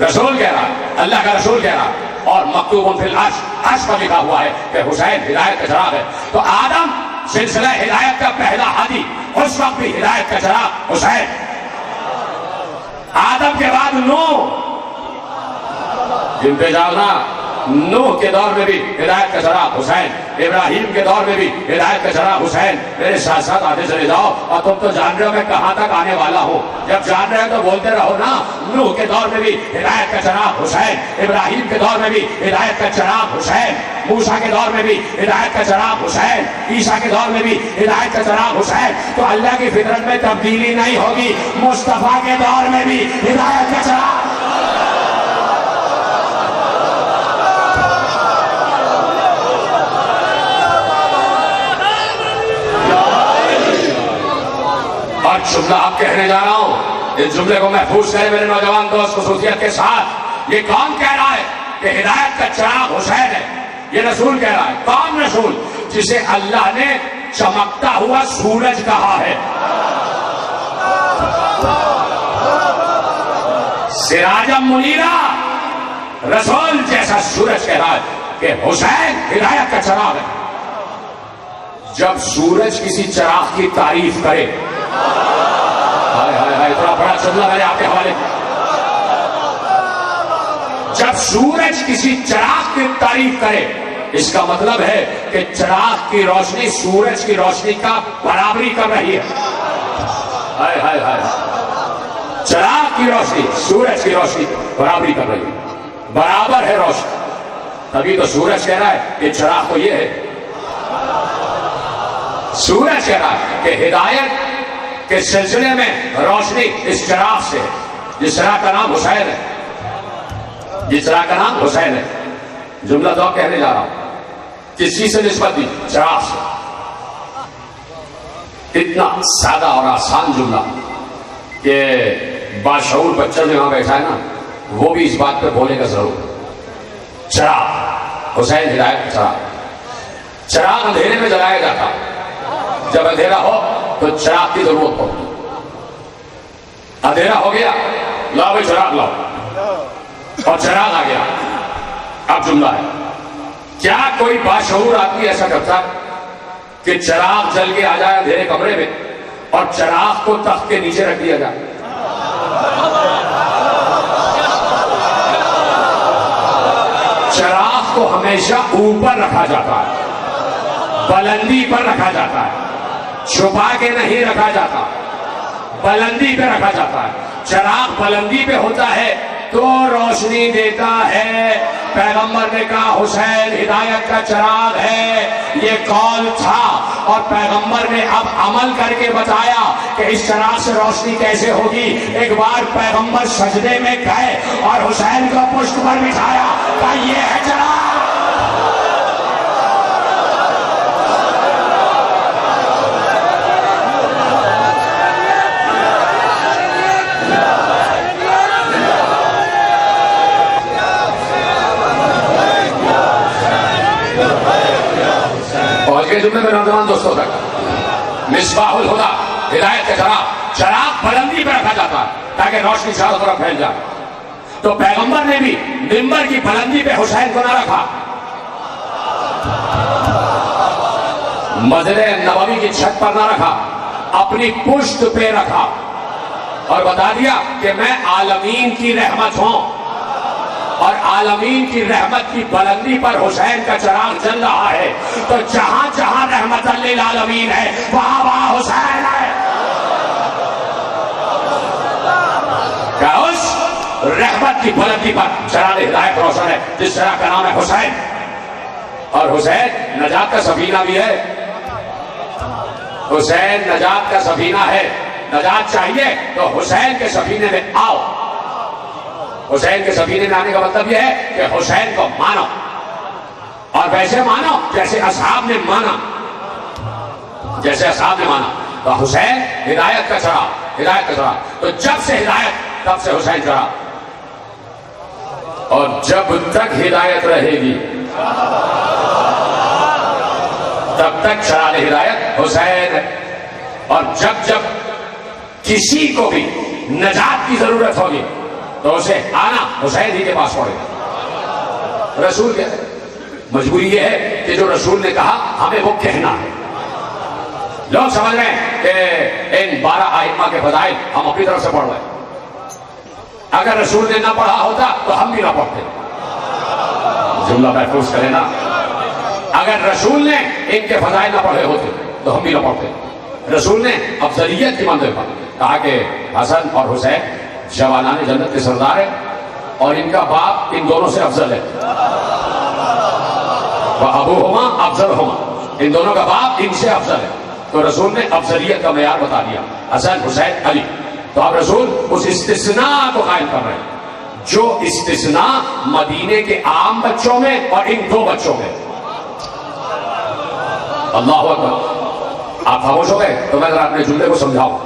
रसूल कह रहा है, अल्लाह का रसूल कह रहा है, और मकतूबुन फिल अर्श पर लिखा हुआ है कि हुसैन हिदायत का चराग है। तो आदम सिलसिला हिदायत का पहला हादी, उस वक्त भी हिदायत का चराग हुसैन। आदम के बाद नूह, जिन पे जाना, नूह के दौर में भी हिदायत का चराग हुसैन, इब्राहिम के दौर में भी हिदायत का चराग हुसैन। मेरे साथ साथ आगे चले जाओ, और तुम तो जान रहे हो मैं कहां तक आने वाला हूं। जब जान रहे हो तो बोलते रहो ना। नूह के दौर में भी हिदायत का चराग हुसैन, इब्राहिम के दौर में भी हिदायत का चराग हुसैन, मूसा के दौर में भी हिदायत का चराग हुसैन, ईसा के दौर में भी हिदायत का चराग हुसैन। तो अल्लाह की फितरत में तब्दीली नहीं होगी। मुस्तफा के दौर में भी हिदायत का चराग। और जुमला आप कहने जा रहा हूं, इस जुमले को महफूज करें मेरे नौजवान दोस्त खुसूसियत के साथ। ये कौन कह रहा है कि हिदायत का चराग हुसैन है? ये रसूल कह रहा है। कौन रसूल? जिसे अल्लाह ने चमकता हुआ सूरज कहा है। सिराजम मुनीरा, रसूल जैसा सूरज कह रहा है कि हुसैन हिदायत का चराग है। जब सूरज किसी चराग की तारीफ करे, हाय हाय हाय, इतना बड़ा जुमला मैंने आपके हवाले। जब सूरज किसी चिराग की तारीफ करे, इसका मतलब है कि चिराग की रोशनी सूरज की रोशनी का बराबरी कर रही है। हाय हाय हाय, चिराग की रोशनी सूरज की रोशनी बराबरी कर रही है, बराबर है रोशनी। तभी तो सूरज कह रहा है कि चिराग तो ये है। सूरज कह रहा है कि हिदायत के सिलसिले में रोशनी इस चिराग से है, जिस चिराग का नाम हुसैन है, जिस चिराग का नाम हुसैन है। जुमला तो कहने जा रहा हूं, किसी से निस्बत दी, चिराग से। इतना सादा और आसान जुमला कि बाशऊर बच्चा जो यहां बैठा है ना, वो भी इस बात पे बोलेगा जरूर। चिराग, हुसैन हिदायत का चिराग। चिराग अंधेरे में जलाया जाता, जब अंधेरा हो तो चिराग की जरूरत होगी। अंधेरा हो गया, लाओ भाई चिराग लाओ, और चिराग आ गया। अब जुमला है, क्या कोई बाशऊर आदमी ऐसा करता है कि चिराग जल के आ जाए अंधेरे कमरे में और चिराग को तख्त के नीचे रख दिया जाए? चिराग को हमेशा ऊपर रखा जाता है, बुलंदी पर रखा जाता है, छुपा के नहीं रखा जाता, बुलंदी पे रखा जाता है। चिराग बुलंदी पे होता है तो रोशनी देता है। पैगंबर ने कहा हुसैन हिदायत का चिराग है, ये कौल था, और पैगंबर ने अब अमल करके बताया कि इस चिराग से रोशनी कैसे होगी। एक बार पैगंबर सजदे में गए और हुसैन को पुष्ट पर बिठाया, कहा ये है चिराग। जुमले में नौजवान दोस्तों तक, मिसबाहुल हुदा हिदायत का चिराग, चिराग बुलंदी पर रखा जाता है ताकि रोशनी चारों तरफ फैल जाए। तो पैगंबर ने भी मिंबर की बुलंदी पे हुसैन को ना रखा, मस्जिद नबवी की छत पर ना रखा, अपनी पुश्त पे रखा और बता दिया कि मैं आलमीन की रहमत हूं, और आलमीन की रहमत की बुलंदी पर हुसैन का चिराग जल रहा है। तो जहां जहां रहमत लिल आलमीन है, वहां वहां हुसैन है। क्या उस रहमत की बुलंदी पर चिराग हिदायत रोशन है, जिस चिराग का नाम है हुसैन। और हुसैन नजात का सफीना भी है। हुसैन नजात का सफीना है। नजात चाहिए तो हुसैन के सफीने में आओ। हुसैन के सफीने में आने का मतलब यह है कि हुसैन को मानो, और वैसे मानो जैसे असहाब ने माना, जैसे असहाब ने माना। तो हुसैन हिदायत का चिराग, हिदायत का चिराग। तो जब से हिदायत तब से हुसैन चिराग। और जब तक हिदायत रहेगी तब तक शराल हिदायत हुसैन है। और जब जब किसी को भी नजात की जरूरत होगी तो उसे आना हुसैन ही के पास पड़ेगा। रसूल क्या है? मजबूरी यह है कि जो रसूल ने कहा हमें वो कहना है। लोग समझ रहे हैं कि इन 12 आइम्मा के फजाइल हम अपनी तरफ से पढ़ रहे हैं। अगर रसूल ने ना पढ़ा होता तो हम भी ना पढ़ते। जुमला महफूज करें ना। अगर रसूल ने इनके फजाइल ना पढ़े होते तो हम भी ना पढ़ते। रसूल ने अफजलियत की मंजिल पर कहा कि हसन और हुसैन जवानाने जन्नत के सरदार है और इनका बाप इन दोनों से अफजल है। अबू हुमा अफजल हुमा, इन दोनों का बाप इनसे अफजल है। तो रसूल ने अफजलियत का मेयार बता दिया, हसन हुसैन अली। तो अब रसूल उस इस्तिस्ना को कायम कर रहे हैं जो इस्तिस्ना मदीने के आम बच्चों में और इन 2 बच्चों में। अल्लाहु अकबर। आप खामोश हो गए तो मैं जरा अपने जुमले को समझाऊं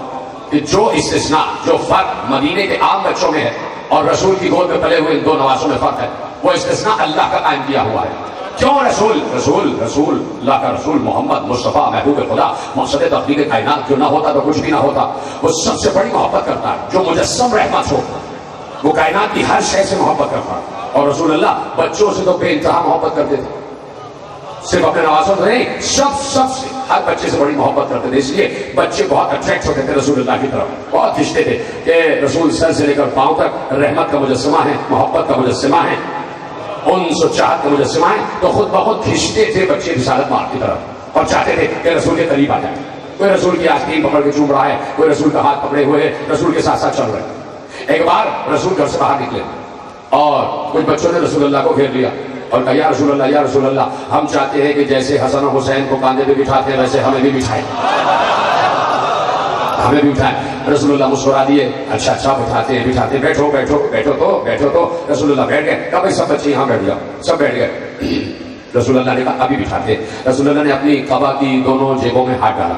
कि जो इस्तिस्ना, जो फर्क मदीने के आम बच्चों में है और रसूल की गोद में पले हुए इन 2 नवासों में फर्क है, वो इस्तिस्ना अल्लाह का कायम किया हुआ है। क्यों? रसूल रसूल रसूल अल्लाह का रसूल मोहम्मद मुस्तफा महबूब खुदा मकसद तख्लीक कायनात जो ना होता तो कुछ भी ना होता। वो सबसे बड़ी मोहब्बत करता है जो मुजस्सम रहमत हो। वो कायनात की हर शय से मोहब्बत करता है। और रसूल अल्लाह बच्चों से तो बेइंतहा मोहब्बत करते थे, सिर्फ अपने नवासों से नहीं, सबसे हर बच्चे से बड़ी मोहब्बत करते थे। इसलिए बच्चे बहुत अट्रैक्ट होते थे रसूल अल्लाह की तरफ, बहुत खिंचते थे कि रसूल सर से लेकर पांव तक रहमत का मुजस्समा है, मोहब्बत का मुजस्समा है, उनसे चाहत का मुजस्समा है। तो खुद बहुत खिंचते थे बच्चे रिसालत मार्ग की तरफ और चाहते थे कि रसूल के करीब आ जाए। कोई रसूल की आस्तीन पकड़ के चूम रहा है, कोई रसूल का हाथ पकड़े हुए रसूल के साथ साथ चल रहे हैं। एक बार रसूल घर से बाहर निकले और कुछ बच्चों ने रसूल अल्लाह को घेर लिया और कहा, या रसूल अल्लाह, हम चाहते हैं कि जैसे हसन और हुसैन को कांधे पे बिठाते हैं वैसे हमें भी बिठाएं, हमें भी बिठाएं। रसूलुल्लाह मुस्कुरा दिए, अच्छा बिठाते हैं, बैठो तो रसूलुल्लाह बैठ गए। कहा भाई सब बच्चे यहाँ बैठ जाओ, सब बैठ गए। रसूलुल्लाह ने कहा अभी बिठाते। रसूलुल्लाह ने अपनी कबा की दोनों जेबों में हाथ डाला।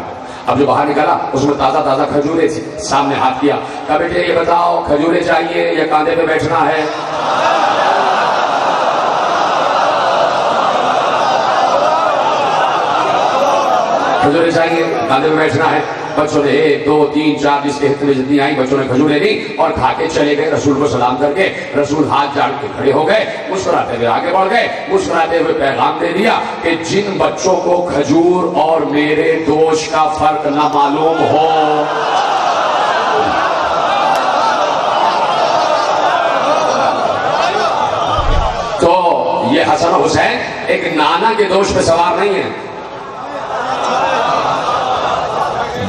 अब जो बाहर निकाला उसमें ताजा खजूरें थी। सामने हाथ किया, कहा बेटे ये बताओ खजूरें चाहिए या कांधे पे बैठना है? खजूरें चाहिए, कांधे पे बैठना है। बच्चों ने 1 2 3 4 जिसके हित में जितनी आई बच्चों ने खजूरें ली और खा के चले गए। रसूल को सलाम करके रसूल हाथ झाड़ के खड़े हो गए, मुस्कुराते हुए आगे बढ़ गए, मुस्कुराते हुए पैगाम दे दिया कि जिन बच्चों को खजूर और मेरे दोष का फर्क न मालूम हो, तो ये हसन हुसैन एक नाना के दोष पे सवार नहीं है,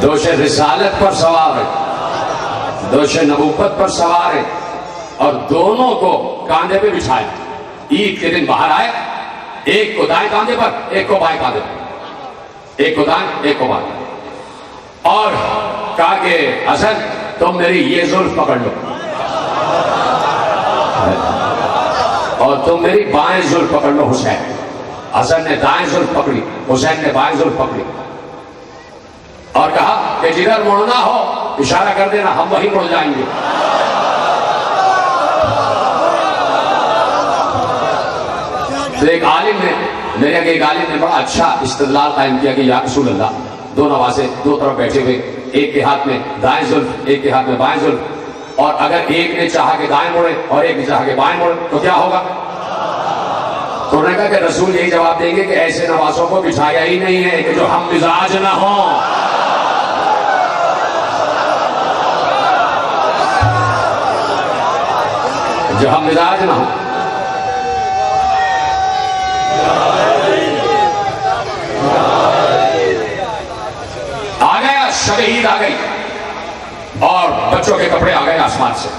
दोष रिसालत पर सवार है, दोष नबूवत पर सवार है। और दोनों को कांधे पे बिठाए। ईद के दिन बाहर आए, एक को दाएं कांधे पर, एक को बाएं कांधे पर, एक को दाएं एक को बाएं, और कहा कि हसन तुम मेरी ये जुल्फ पकड़ लो और तुम मेरी बाएं जुल्फ पकड़ लो। हुसैन, हसन ने दाएं जुल्फ पकड़ी, हुसैन ने बाएं जुल्फ पकड़ी और कहा कि जिधर मुड़ना हो इशारा कर देना, हम वहीं मुड़ जाएंगे। तो एक आलिम ने, मेरे आगे एक आलिम ने बड़ा अच्छा इस्तिदलाल कायम किया कि या रसूल अल्लाह, 2 नवासे 2 तरफ बैठे हुए, एक के हाथ में दाएं जुल्फ, एक के हाथ में बाएं जुल्फ, और अगर एक ने चाहा कि दाएं मुड़े और एक ने चाहा कि बाएं मुड़े तो क्या होगा? तो उन्होंने कहा कि रसूल यही जवाब देंगे कि ऐसे नवासों को बिठाया ही नहीं है कि जो हम मिजाज ना हो। जो हम मिजाज ना हो। आ गया शब ईद आ गई और बच्चों के कपड़े आ गए आसमान से,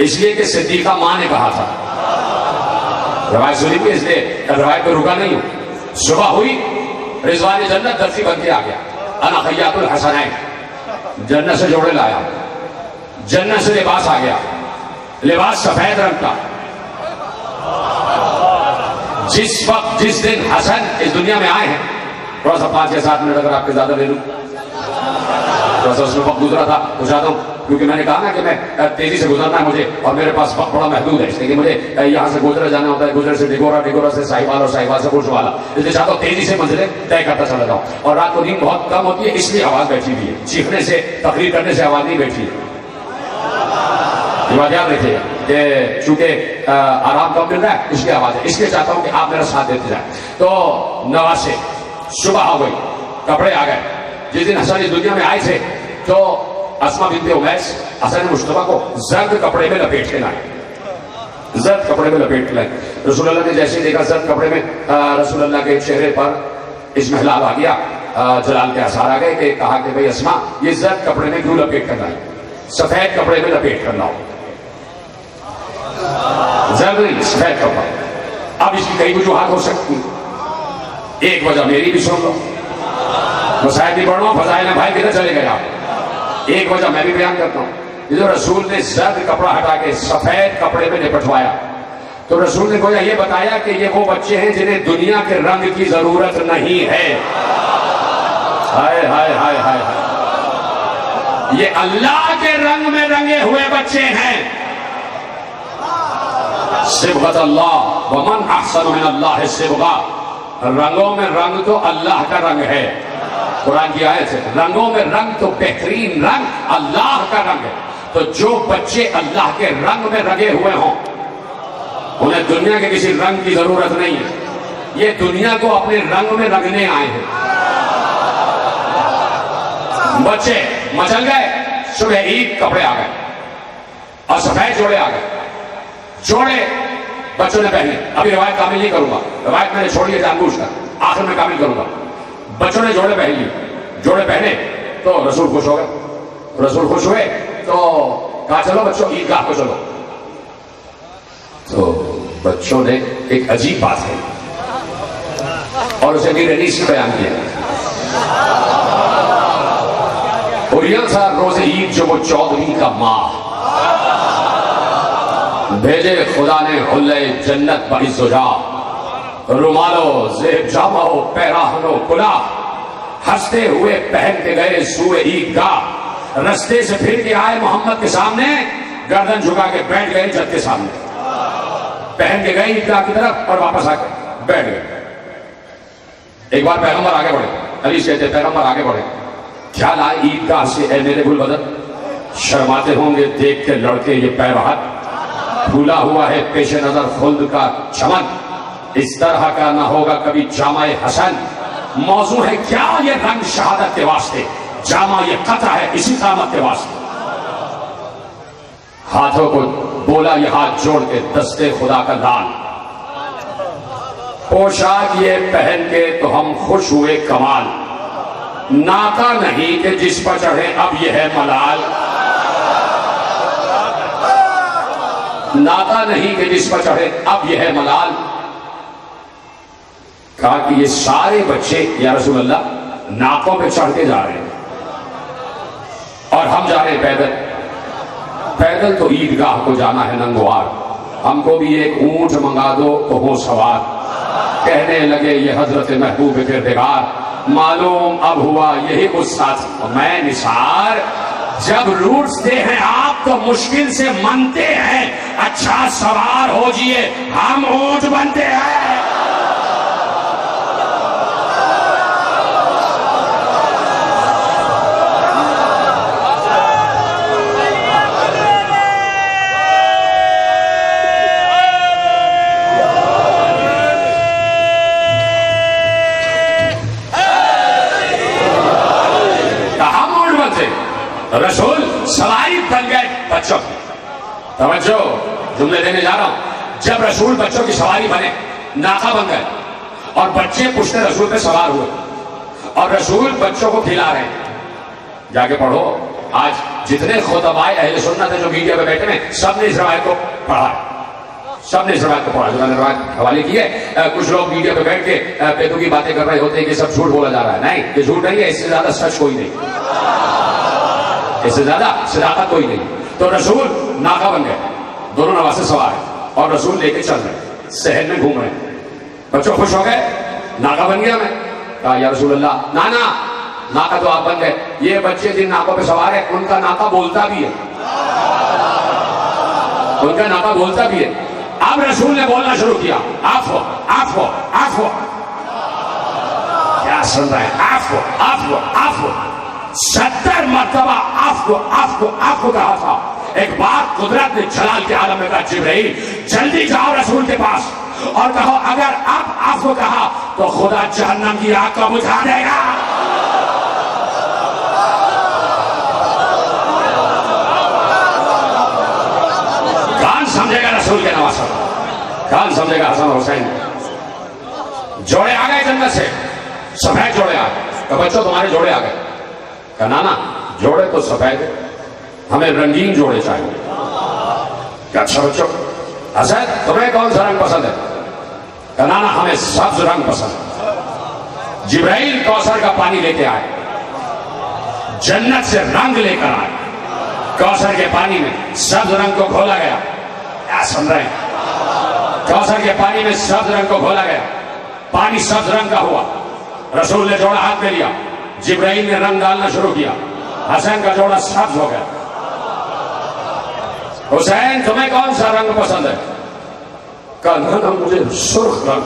इसलिए कि सिद्दीका मां ने कहा था, रवायत सुनी थी इसलिए रवायत पे रुका नहीं हूं। सुबह हुई, रिजवान जन्नत दर्शी बन के आ गया, अना खय्यातुल हसनैन, जन्नत से जोड़े लाया, जन्नत से लिबास आ गया, लिबास सफेद रंग का। जिस वक्त जिस दिन हसन इस दुनिया में आए हैं, थोड़ा सा 5 या 7 मिनट अगर आपके ज्यादा ले लूं, थोड़ा सा उसमें वक्त गुजरा था तो चाहता हूं क्योंकि मैंने कहा ना कि मैं तेजी से गुजरना है मुझे, और मेरे पास वक्त बड़ा महदूद है, इसलिए मुझे यहाँ से गुजरा जाना होता है, गुजरे से डिगोरा, डिगोरा से साहिवाल, और साहिवाल से पुरशवाला, इसलिए चाहता हूँ तेजी से मंजिलें तय करता चला जाऊँ। और रात को नींद बहुत कम होती है, इसलिए आवाज बैठी हुई है, चीखने से, तकरीर करने से आवाज नहीं बैठी है। ये बात याद रखिएगा कि चूंकि आराम कम मिल रहा है इसलिए आवाज है, इसलिए चाहता हूं कि आप मेरा साथ देते जाए। तो नवासे सुबह हो गई, कपड़े आ गए। जिस दिन हसन इस दुनिया में आए थे तो अस्मा बिन्ते उमैस हसन मुश्तबा को जर्द कपड़े में लपेट के लाए, जर्द कपड़े में लपेट के लाए। रसूलुल्लाह ने जैसे ही देखा जर्द कपड़े में, रसूलुल्लाह के चेहरे पर इसमें हिलाव आ गया, जलाल के आसार आ गए कि कहा कि भाई अस्मा ये जर्द कपड़े में क्यों लपेट कर लाई, सफेद कपड़े में लपेट कर लाओ, जर्द नहीं सफेद कपड़ा। अब इसकी कई वजूहात हो सकती है, एक वजह मेरी भी सुन लो, मसाइल भी पढ़ लो, फजाइल भाई किधर चले गए आप, एक वजह मैं भी बयान करता हूं। जो रसूल ने जर्द कपड़ा हटा के सफेद कपड़े में लिपटवाया, तो रसूल ने गोया ये बताया कि ये वो बच्चे हैं जिन्हें दुनिया के रंग की जरूरत नहीं है। हाय हाय हाय हाय हाय, ये अल्लाह के रंग में रंगे हुए बच्चे हैं। सिबगत अल्लाह वमन अहसन मिन अल्लाह सिबगा, रंगों में रंग तो अल्लाह का रंग है, कुरान की आयत है, रंगों में रंग तो बेहतरीन रंग अल्लाह का रंग है। तो जो बच्चे अल्लाह के रंग में रंगे हुए हों उन्हें दुनिया के किसी रंग की जरूरत नहीं है, ये दुनिया को अपने रंग में रंगने आए हैं। बच्चे मचल गए, सुबह ईद कपड़े आ गए और सफेद जोड़े आ गए, जोड़े बच्चों ने पहने। अभी रिवायत कामिल नहीं करूंगा, रिवायत मैंने छोड़ी है जानबूझकर, आखिर में कामिल करूंगा। बच्चों ने जोड़े पहन लिए, जोड़े पहने तो रसूल खुश हो गए। रसूल खुश हुए तो कहा चलो बच्चों ईदगाह को चलो। तो बच्चों ने एक अजीब बात है और उसे मीर अनीस ने बयान किया। और यह था रोजे ईद जो वो 14वीं का माह, भेजे खुदा ने हुल्ले जन्नत बइज़्ज़ुजा, रुमालो ज़ेब जामाओ पैराहनो कुला, हंसते हुए पहन के गए सूए ईदगाह। रस्ते से फिर के आए मोहम्मद के सामने, गर्दन झुका के बैठ गए जद के सामने, पहन के गए ईदगाह की तरफ और वापस आके बैठ गए। एक बार पैगंबर आगे बढ़े, हदीस कहते पैगंबर आगे बढ़े, क्या लाए ईदगाह से ए मेरे गुलबदन, शर्माते होंगे देख के लड़के ये पैरहत, फूला हुआ है पेशे नजर खुल्द का चमन, इस तरह का ना होगा कभी जामाए हसन। मौजू है क्या ये रंग शहादत के वास्ते, जामा ये कतरा है इसी कामत के वास्ते। हाथों को बोला ये हाथ जोड़ के दस्ते खुदा का लाल, पोशाक ये पहन के तो हम खुश हुए कमाल, नाका नहीं कि जिस पर चढ़े अब यह है मलाल, नाका नहीं कि जिस पर चढ़े अब यह है मलाल। कहा कि ये सारे बच्चे या रसूल अल्लाह नाकों पे चढ़ के जा रहे हैं और हम जा रहे हैं पैदल। पैदल तो ईदगाह को जाना है नंगवार, हमको भी एक ऊंट मंगा दो तो हो सवार। कहने लगे ये हजरत महबूब किरदार, मालूम अब हुआ यही गुस्सा मैं निसार। जब रूठते हैं आप तो मुश्किल से मनते हैं, अच्छा सवार हो जिए हम ऊंट बनते हैं। रसूल सवारी बन गए बच्चों की। तवज्जो, जुमले देने जा रहा हूं। जब रसूल बच्चों की सवारी बने, नाका बन गए और बच्चे पुश्ते रसूल पे सवार हुए और रसूल बच्चों को खिला रहे हैं। जाके पढ़ो, आज जितने खुतबाए अहले सुन्नत है जो मीडिया पे बैठे हैं, सबने इस रवायत को पढ़ा, सबने इस रवायत को पढ़ा जो मैंने रवायत हवाले की है। कुछ लोग मीडिया पे बैठ के पेदों की बातें कर रहे होते हैं कि सब झूठ बोला जा रहा है। नहीं, ये झूठ नहीं है, इससे ज्यादा सच कोई नहीं, इससे ज्यादा सदाकत कोई नहीं। तो रसूल नाका बन गए, दोनों नवासे सवार हैं और रसूल लेके चल रहे, शहर में घूम रहे। बच्चों खुश हो गए, नाका बन गया मैं। कहा या रसूल अल्लाह, ना ना नाका तो आप बन गए, ये बच्चे जिन नाकों पे सवार है उनका नाका बोलता भी है, उनका नाका बोलता भी है। अब रसूल ने बोलना शुरू किया, आफो आफो आफो। क्या सुन रहे हैं? आफो आफो आफो। 70 मरतबा आफो आफो आफो कहा था। एक बात कुदरत ने जलाल के आलम में कहा, जिब्राइल जल्दी जाओ रसूल के पास और कहो अगर आप आफो कहा तो खुदा जहन्नम की आग को बुझा देगा। कौन समझेगा रसूल के नवासा? कौन समझेगा हसन हुसैन? जोड़े आ गए जन्नत से, सफेद जोड़े आ गए। तो बच्चों तुम्हारे जोड़े आ गए। क्या नाना जोड़े तो सफेद, हमें रंगीन जोड़े चाहिए। क्या अच्छा बच्चों, हसन तुम्हें कौन सा रंग पसंद है? क्या नाना हमें सब्ज रंग पसंद। जिब्राइल कौसर का पानी लेके आए, जन्नत से रंग लेकर आए। कौसर के पानी में सब्ज रंग को घोला गया। क्या सुन रहे हैं? कौसर के पानी में सब्ज रंग को घोला गया, पानी सब्ज रंग का हुआ। रसूल ने जोड़ा हाथ में लिया, जिब्राइल ने रंग डालना शुरू किया, हसन का जोड़ा सब्ज हो गया। हुसैन तुम्हें कौन सा रंग पसंद है? कहा नाना मुझे सुर्ख रंग,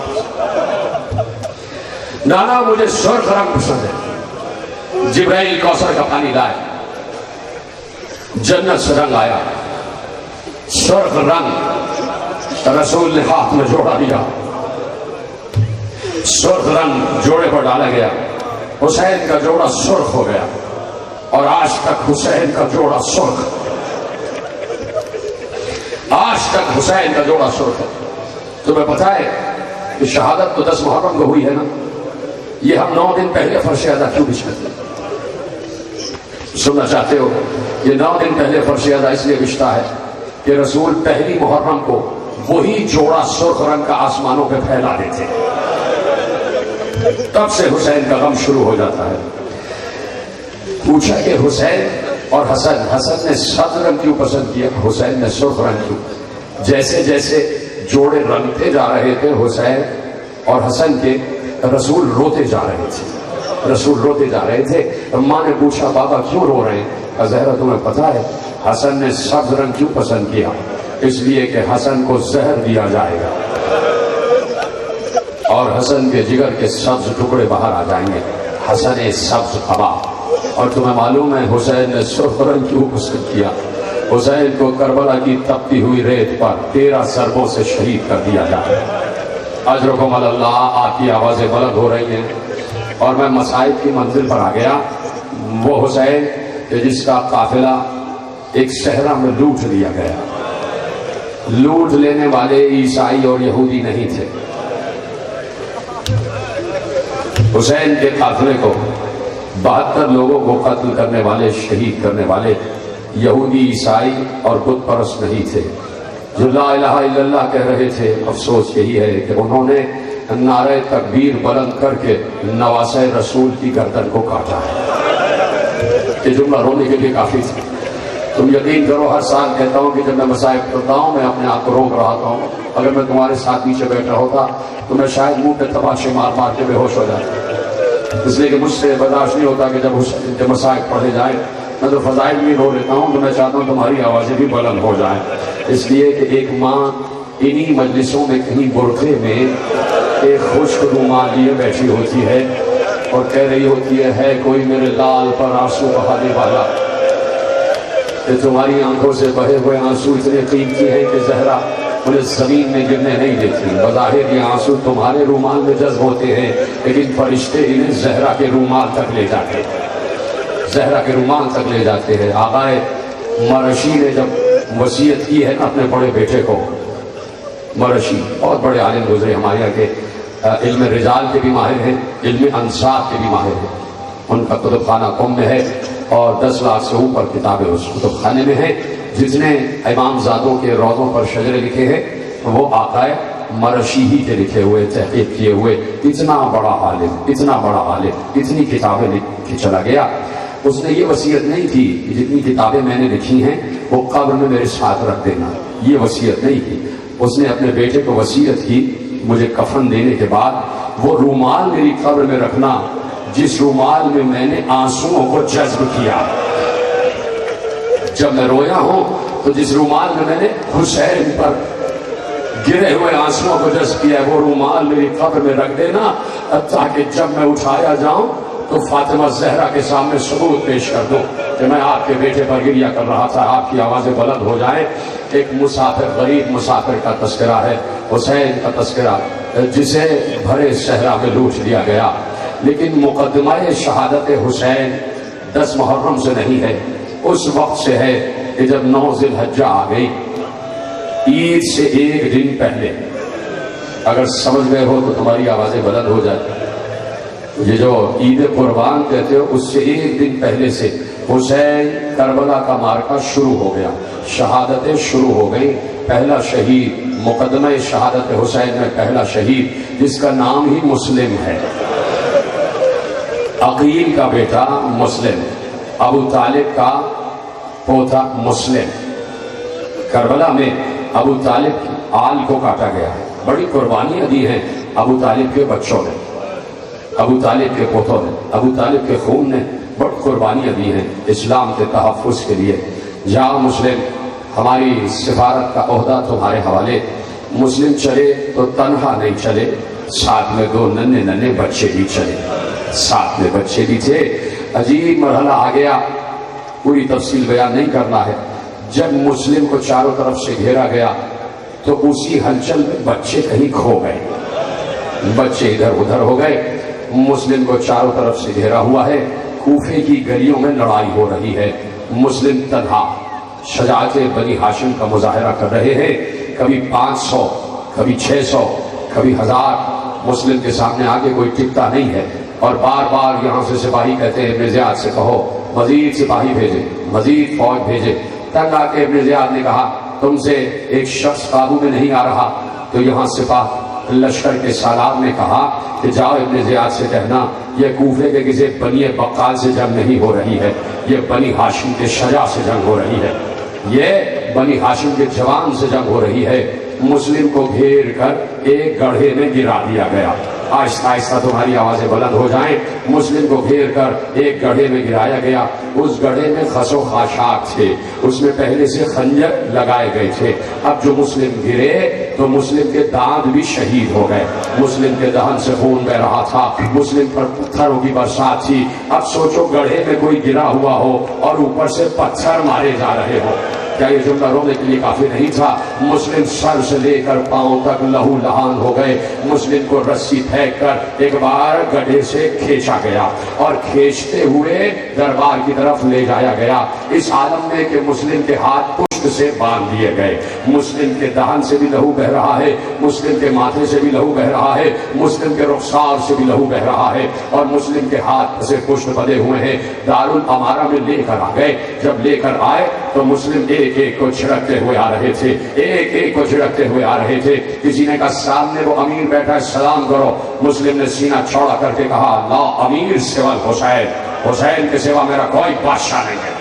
नाना मुझे सुर्ख रंग पसंद है। जिब्राइल कौसर का पानी लाए, जन्नत से रंग आया, सुर्ख रंग। रसूल ने हाथ में जोड़ा दिया, सुर्ख रंग जोड़े पर डाला गया। हुसैन का जोड़ा सुर्ख हो गया और आज तक हुसैन का जोड़ा सुर्ख, आज तक हुसैन का जोड़ा सुर्ख है। तुम्हें पता है कि शहादत तो 10 मुहर्रम को हुई है ना, ये हम 9 दिन पहले फर्श अदा क्यों बिछाते? सुनना चाहते हो? ये 9 दिन पहले फर्श अदा इसलिए बिछता है कि रसूल पहली मुहर्रम को वही जोड़ा सुर्ख रंग का आसमानों पे फैला देते, तब से हुसैन का गम शुरू हो जाता है। पूछा कि हुसैन और हसन, हसन ने सब्ज रंग क्यों पसंद किया, हुसैन ने सुर्ख रंग क्यों? जैसे जैसे जोड़े रंगते जा रहे थे हुसैन और हसन के, रसूल रोते जा रहे थे, रसूल रोते जा रहे थे। माँ ने पूछा बाबा क्यों रो रहे हैं? ज़हरा तुम्हें पता है हसन ने सब्ज रंग क्यों पसंद किया? इसलिए कि हसन को जहर दिया जाएगा और हसन के जिगर के सब्ज टुकड़े बाहर आ जाएंगे। हसन ए सब्ज हवा। और तुम्हें मालूम है हुसैन ने सुर्ख रंग क्यों पसंद किया? हुसैन को करबला की तपती हुई रेत पर 13 ज़रबों से शहीद कर दिया जाए। अजरकुम अल्लाह, आपकी आवाजें बुलंद हो रही हैं और मैं मसाइब की मंजिल पर आ गया। वो हुसैन कि जिसका काफिला एक सहरा में लूट लिया गया। लूट लेने वाले ईसाई और यहूदी नहीं थे। हुसैन के काफिले को 72 लोगों को कत्ल करने वाले, शहीद करने वाले यहूदी, ईसाई और बुत परस्त नहीं थे। जो ला इलाहा इल्लल्लाह कह रहे थे, अफसोस यही है कि उन्होंने नारे तकबीर बुलंद करके नवासे रसूल की गर्दन को काटा है। ये जुमला रोने के लिए काफी था। तुम यकीन करो, हर साल कहता हूँ कि जब मैं मसाइब करता हूँ मैं अपने आप को रोक रहा हूँ। अगर मैं तुम्हारे साथ पीछे बैठा होता तो मैं शायद मुंह पे तमाशे मार मार के बेहोश हो जाता, इसलिए कि मुझसे बर्दाश्त नहीं होता कि जब मसाइब पढ़े जाए मैं तो फजाइल भी रो लेता हूँ। तो मैं चाहता हूँ तुम्हारी आवाज़ें भी बुलंद हो जाएं, इसलिए कि एक माँ इन्हीं मजलिसों में कहीं बुरखे में एक खुश्क रुमाल लिए बैठी होती है और कह रही होती है कोई मेरे लाल पर आंसू बहाने वाला। कि तुम्हारी आंखों से बहे हुए आंसू इतने कीमती हैं कि ज़हरा उन्हें जमीन में गिरने नहीं देती। बज़ाहिर ये आंसू तुम्हारे रूमाल में जज्ब होते हैं, लेकिन फरिश्ते इन्हें ज़हरा के रूमाल तक ले जाते हैं, ज़हरा के रूमाल तक ले जाते हैं। आकाए मरशी ने जब वसीयत की है ना अपने बड़े बेटे को, मरशी बहुत बड़े आलिम गुजरे हमारे यहाँ के, इल्म रिजाल के भी माहिर हैं, इल्म अंसाब के भी माहिर हैं। उनका कुतुब खाना कुम में है और 10 लाख से ऊपर किताबें उस कुतुब खाने में है। जितने इमाम ज़ादों के रौज़ों पर शजरे लिखे हैं वो आकाए मरशी ही के लिखे हुए, तहक़ीक़ किए हुए। इतना बड़ा आलिम, इतना बड़ा आलिम, इतनी किताबें लिख के चला गया। उसने ये वसीयत नहीं की कि जितनी किताबें मैंने लिखी हैं वो कब्र में मेरे साथ रख देना, ये वसीयत नहीं की। उसने अपने बेटे को वसीयत की मुझे कफन देने के बाद वो रूमाल मेरी कब्र में रखना जिस रुमाल में मैंने आंसुओं को जज्ब किया। जब मैं रोया हूं तो जिस रुमाल में मैंने हुसैन पर गिरे हुए आंसुओं को जज्ब किया, वो रुमाल मेरी कब्र में रख देना, ताकि जब मैं उठाया जाऊं तो फातिमा ज़हरा के सामने सबूत पेश कर दूं कि मैं आपके बेटे पर गिरिया कर रहा था, आपकी आवाजें बुलंद हो जाएं। एक मुसाफिर, गरीब मुसाफिर का तस्करा है, हुसैन का तस्करा, जिसे भरे सहरा में लूट लिया गया। लेकिन मुकदमा शहादत हुसैन 10 मुहर्रम से नहीं है, उस वक्त से है कि जब 9 ज़िलहज्जा आ गई, ईद से एक दिन पहले। अगर समझ गए हो तो तुम्हारी आवाजें बुलंद हो जाती। ये जो ईद कुर्बान कहते हो, उससे एक दिन पहले से हुसैन करबला का मार्का शुरू हो गया, शहादतें शुरू हो गई। पहला शहीद, मुकदमा शहादत हुसैन में पहला शहीद, जिसका नाम ही मुस्लिम है, अकील का बेटा मुस्लिम, अबू तालिब का पोता मुस्लिम। करबला में अबू तालिब की आल को काटा गया। बड़ी कुर्बानियां दी हैं अबू तालिब के बच्चों ने, अबू तालिब के पोतों ने, अबू तालिब के खून ने बड़ी कुर्बानियां दी हैं इस्लाम के तहफ़्फ़ुज़ के लिए। जाओ मुस्लिम, हमारी सिफारत का ओहदा तुम्हारे हवाले। मुस्लिम चले तो तन्हा नहीं चले, साथ में 2 नन्हे नन्हे बच्चे भी चले, साथ में बच्चे भी थे। अजीब मरहला आ गया, पूरी तफसील बयान नहीं करना है। जब मुस्लिम को चारों तरफ से घेरा गया तो उसी हलचल में बच्चे कहीं खो गए, बच्चे इधर उधर हो गए। मुस्लिम को चारों तरफ से घेरा हुआ है, कूफे की गलियों में लड़ाई हो रही है। मुस्लिम तन्हा शजाअते बनी हाशिम का मुजाहरा कर रहे हैं। कभी 500, कभी 600, कभी 1000 मुस्लिम के सामने आगे कोई टिकता नहीं है। और बार बार यहां से सिपाही कहते हैं इब्न ज़ियाद से कहो मजीद सिपाही भेजे, मजीद फौज भेजे। तंग आके इब्न ज़ियाद ने कहा तुमसे एक शख्स काबू में नहीं आ रहा। तो यहाँ सिपाह लश्कर के सालाब ने कहा कि जाओ इब्न ज़ियाद से कहना ये कूफे के किसी बनी बक्काल से जंग नहीं हो रही है, ये बनी हाशिम के शजा से जंग हो रही है, ये बनी हाशिम के जवान से जंग हो रही है। मुस्लिम को घेर कर एक गड्ढे में गिरा दिया गया। आहिस्ता आहिस्ता तुम्हारी आवाजें बुलंद हो जाएं। मुस्लिम को घेर कर एक गड्ढे में गिराया गया। उस गड्ढे में खसो खाशाक थे, उसमें पहले से खंजर लगाए गए थे। अब जो मुस्लिम गिरे तो मुस्लिम के दांत भी शहीद हो गए, मुस्लिम के दहन से खून बह रहा था, मुस्लिम पर पत्थरों की बरसात थी। अब सोचो गड्ढे में कोई गिरा हुआ हो और ऊपर से पत्थर मारे जा रहे हो, क्या ये जुमला रोने के लिए काफी नहीं था? मुस्लिम सर से लेकर पांव तक लहू लहान हो गए। मुस्लिम को रस्सी फेंक कर एक बार गड्ढे से खींचा गया और खींचते हुए दरबार की तरफ ले जाया गया, इस आलम में कि मुस्लिम के हाथ पुष्ट से बांध दिए गए। मुस्लिम के दहन से भी लहू बह रहा है, मुस्लिम के माथे से भी लहू बह रहा है, मुस्लिम के रुखसार से भी लहू बह रहा है और मुस्लिम के हाथ से पुष्ट बंधे हुए हैं। दारुल अमारा में लेकर आ गए। जब लेकर आए तो मुस्लिम एक एक को छिड़कते हुए आ रहे थे, एक एक को छिड़कते हुए आ रहे थे। किसी ने कहा सामने वो अमीर बैठा है, सलाम करो। मुस्लिम ने सीना चौड़ा करके कहा ला अमीर सिवाल हुसैन, हुसैन के सिवा मेरा कोई बादशाह नहीं है,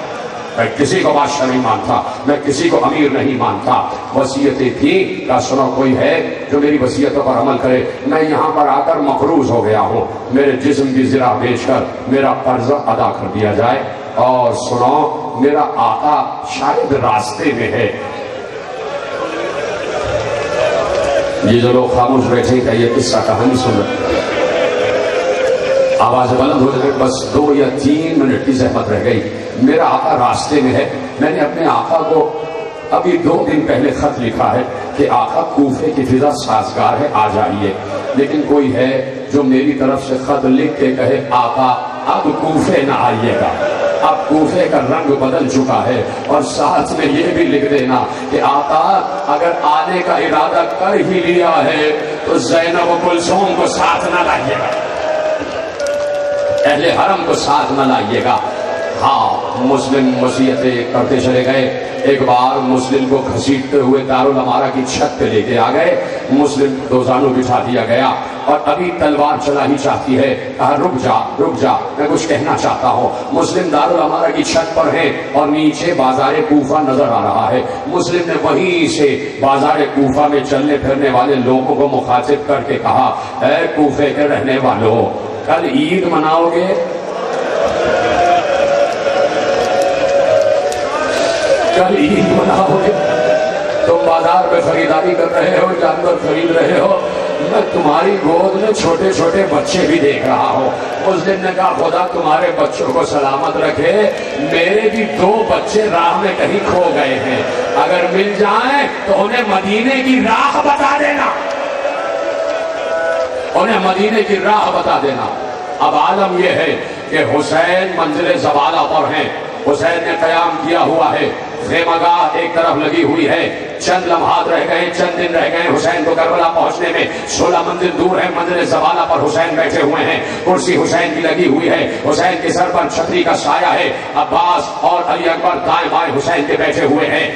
मैं किसी को बादशाह नहीं मानता, मैं किसी को अमीर नहीं मानता। वसीयतें थी का सुनो कोई है जो मेरी वसीयतों पर अमल करे। मैं यहाँ पर आकर मकरूज हो गया हूँ, मेरे जिस्म की ज़रा बेचकर मेरा कर्ज अदा कर दिया जाए। और सुनो मेरा आका शायद रास्ते में है। ये जो लोग खामोश बैठे का ये किस्सा कहानी सुन रहे, आवाज बुलंद हो जाए, बस 2 या 3 मिनट की जहमत रह गई। मेरा आका रास्ते में है। मैंने अपने आका को अभी 2 दिन पहले खत लिखा है कि आका कूफे की फिजा साजगार है, आ जाइए। लेकिन कोई है जो मेरी तरफ से खत लिख के कहे आका अब कूफे ना आइएगा, अब कूफे का रंग बदल चुका है। और साथ में ये भी लिख देना कि आका अगर आने का इरादा कर ही लिया है तो ज़ैनब कुलसूम को साथ ना लाइएगा, अहले हरम को साथ न लाइएगा। हाँ, मुस्लिम वसीयतें करते चले गए। एक बार मुस्लिम को घसीटते हुए दारुल अमारा की छत पे लेके आ गए। मुस्लिम दोजानू बिठा दिया गया और अभी तलवार चला ही चाहती है। कहा रुक जा, मैं कुछ कहना चाहता हूँ। मुस्लिम दारुल अमारा की छत पर है और नीचे बाजारे कूफा नजर आ रहा है। मुस्लिम ने वहीं से बाजारे कूफा में चलने फिरने वाले लोगों को मुखातिब करके कहा, ऐ कूफे के रहने वालों, कल ईद मनाओगे? कल ईद मनाओगे? तुम बाजार में खरीदारी कर रहे हो, जानवर खरीद रहे हो, मैं तुम्हारी गोद में छोटे छोटे बच्चे भी देख रहा हूँ। उस दिन ने कहा खुदा तुम्हारे बच्चों को सलामत रखे, मेरे भी 2 बच्चे राह में कहीं खो गए हैं, अगर मिल जाएं तो उन्हें मदीने की राह बता देना, उन्हें मदीने की राह बता देना। अब आलम यह है कि हुसैन मंजिल ज़वाला पर हैं, हुसैन ने कयाम किया हुआ है, खेमागाह एक तरफ लगी हुई है, चंद लम्हात रह गए, चंद दिन रह गए हुसैन को करबला पहुंचने में, 16 मंजिल दूर है, मंजिल ज़वाला पर हुसैन बैठे हुए हैं, कुर्सी हुसैन की लगी हुई है, हुसैन के सर पर छतरी का साया है, अब्बास और अली अकबर दाएं बाएं हुसैन के बैठे हुए हैं।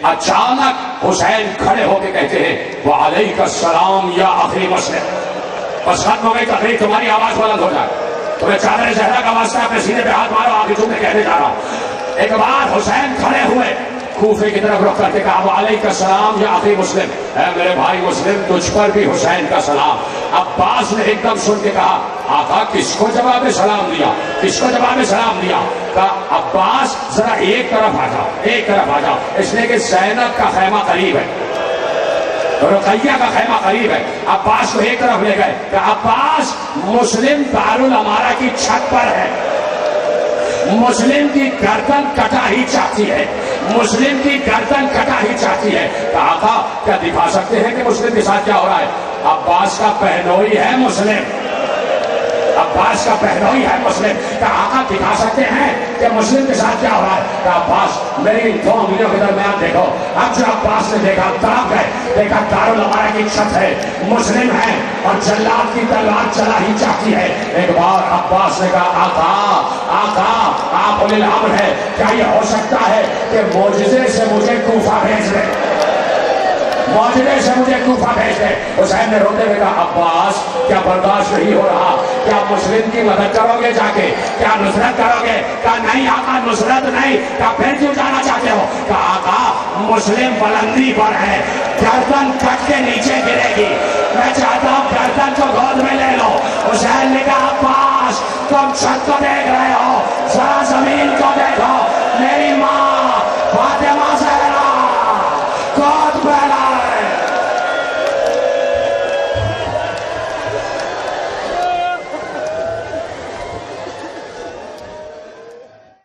अचानक हुसैन खड़े होकर कहते हैं वालेकुम सलाम या अखी मुस्लिम। बस खत्म हो गई तकरीर, तुम्हारी आवाज बुलंद हो जाए, तुम्हें चादर ज़हरा का वास्ता, अपने सीने पे हाथ मारो, आगे तुम्हें कहने जा रहा हूं। एक बार हुसैन खड़े हुए, कूफे की तरफ रुख करके कहा वालेकुम सलाम या अखी मुस्लिम, है मेरे भाई मुस्लिम, तुझ पर भी हुसैन का सलाम। अब्बास ने एकदम सुन के कहा आका किसको जवाब सलाम दिया, किसको जवाब सलाम दिया? कहा अब्बास जरा एक तरफ आ जाओ, एक तरफ आ जाओ, इसलिए कि ज़ैनब का खैमा करीब है, रुकैया का खैमा करीब है। अब्बास को एक तरफ ले गए, कहा अब्बास मुस्लिम दारुल अमारा की छत पर है, मुस्लिम की गर्दन कटा ही चाहती है, मुस्लिम की गर्दन कटा ही चाहती है। कहा था क्या दिखा सकते हैं कि मुस्लिम के साथ क्या हो रहा है? अब्बास का बहनोई है मुस्लिम, अब्बास का बहनोई है मुस्लिम। कहा दिखा सकते हैं कि मुस्लिम के साथ क्या हो रहा है? कहा अब्बास मेरी 2 उंगलियों के दरमियान देखो। अब जो अब्बास ने देखा तड़प गए, देखा दारुल अमारा की छत है, मुस्लिम है और जल्लाद की तलवार चला ही चाहती है। एक बार अब्बास ने कहा आका आका आप उलिल अम्र है, क्या यह हो सकता है कि मोजज़े से मुझे कूफा भेज दे, मौजूदे से मुझे कूफा भेज दे। हुसैन ने रोते हुए कहा अब्बास क्या बर्दाश्त नहीं हो रहा, क्या मुस्लिम की मदद करोगे जाके, क्या नुसरत करोगे? कहा नहीं आका नुसरत नहीं। कहा फिर क्यों जाना चाहते हो? कहा आका मुस्लिम बुलंदी पर है, गर्दन कट के नीचे गिरेगी, मैं चाहता हूं गर्दन को गोद में ले लो। हुसैन ने कहा अब्बास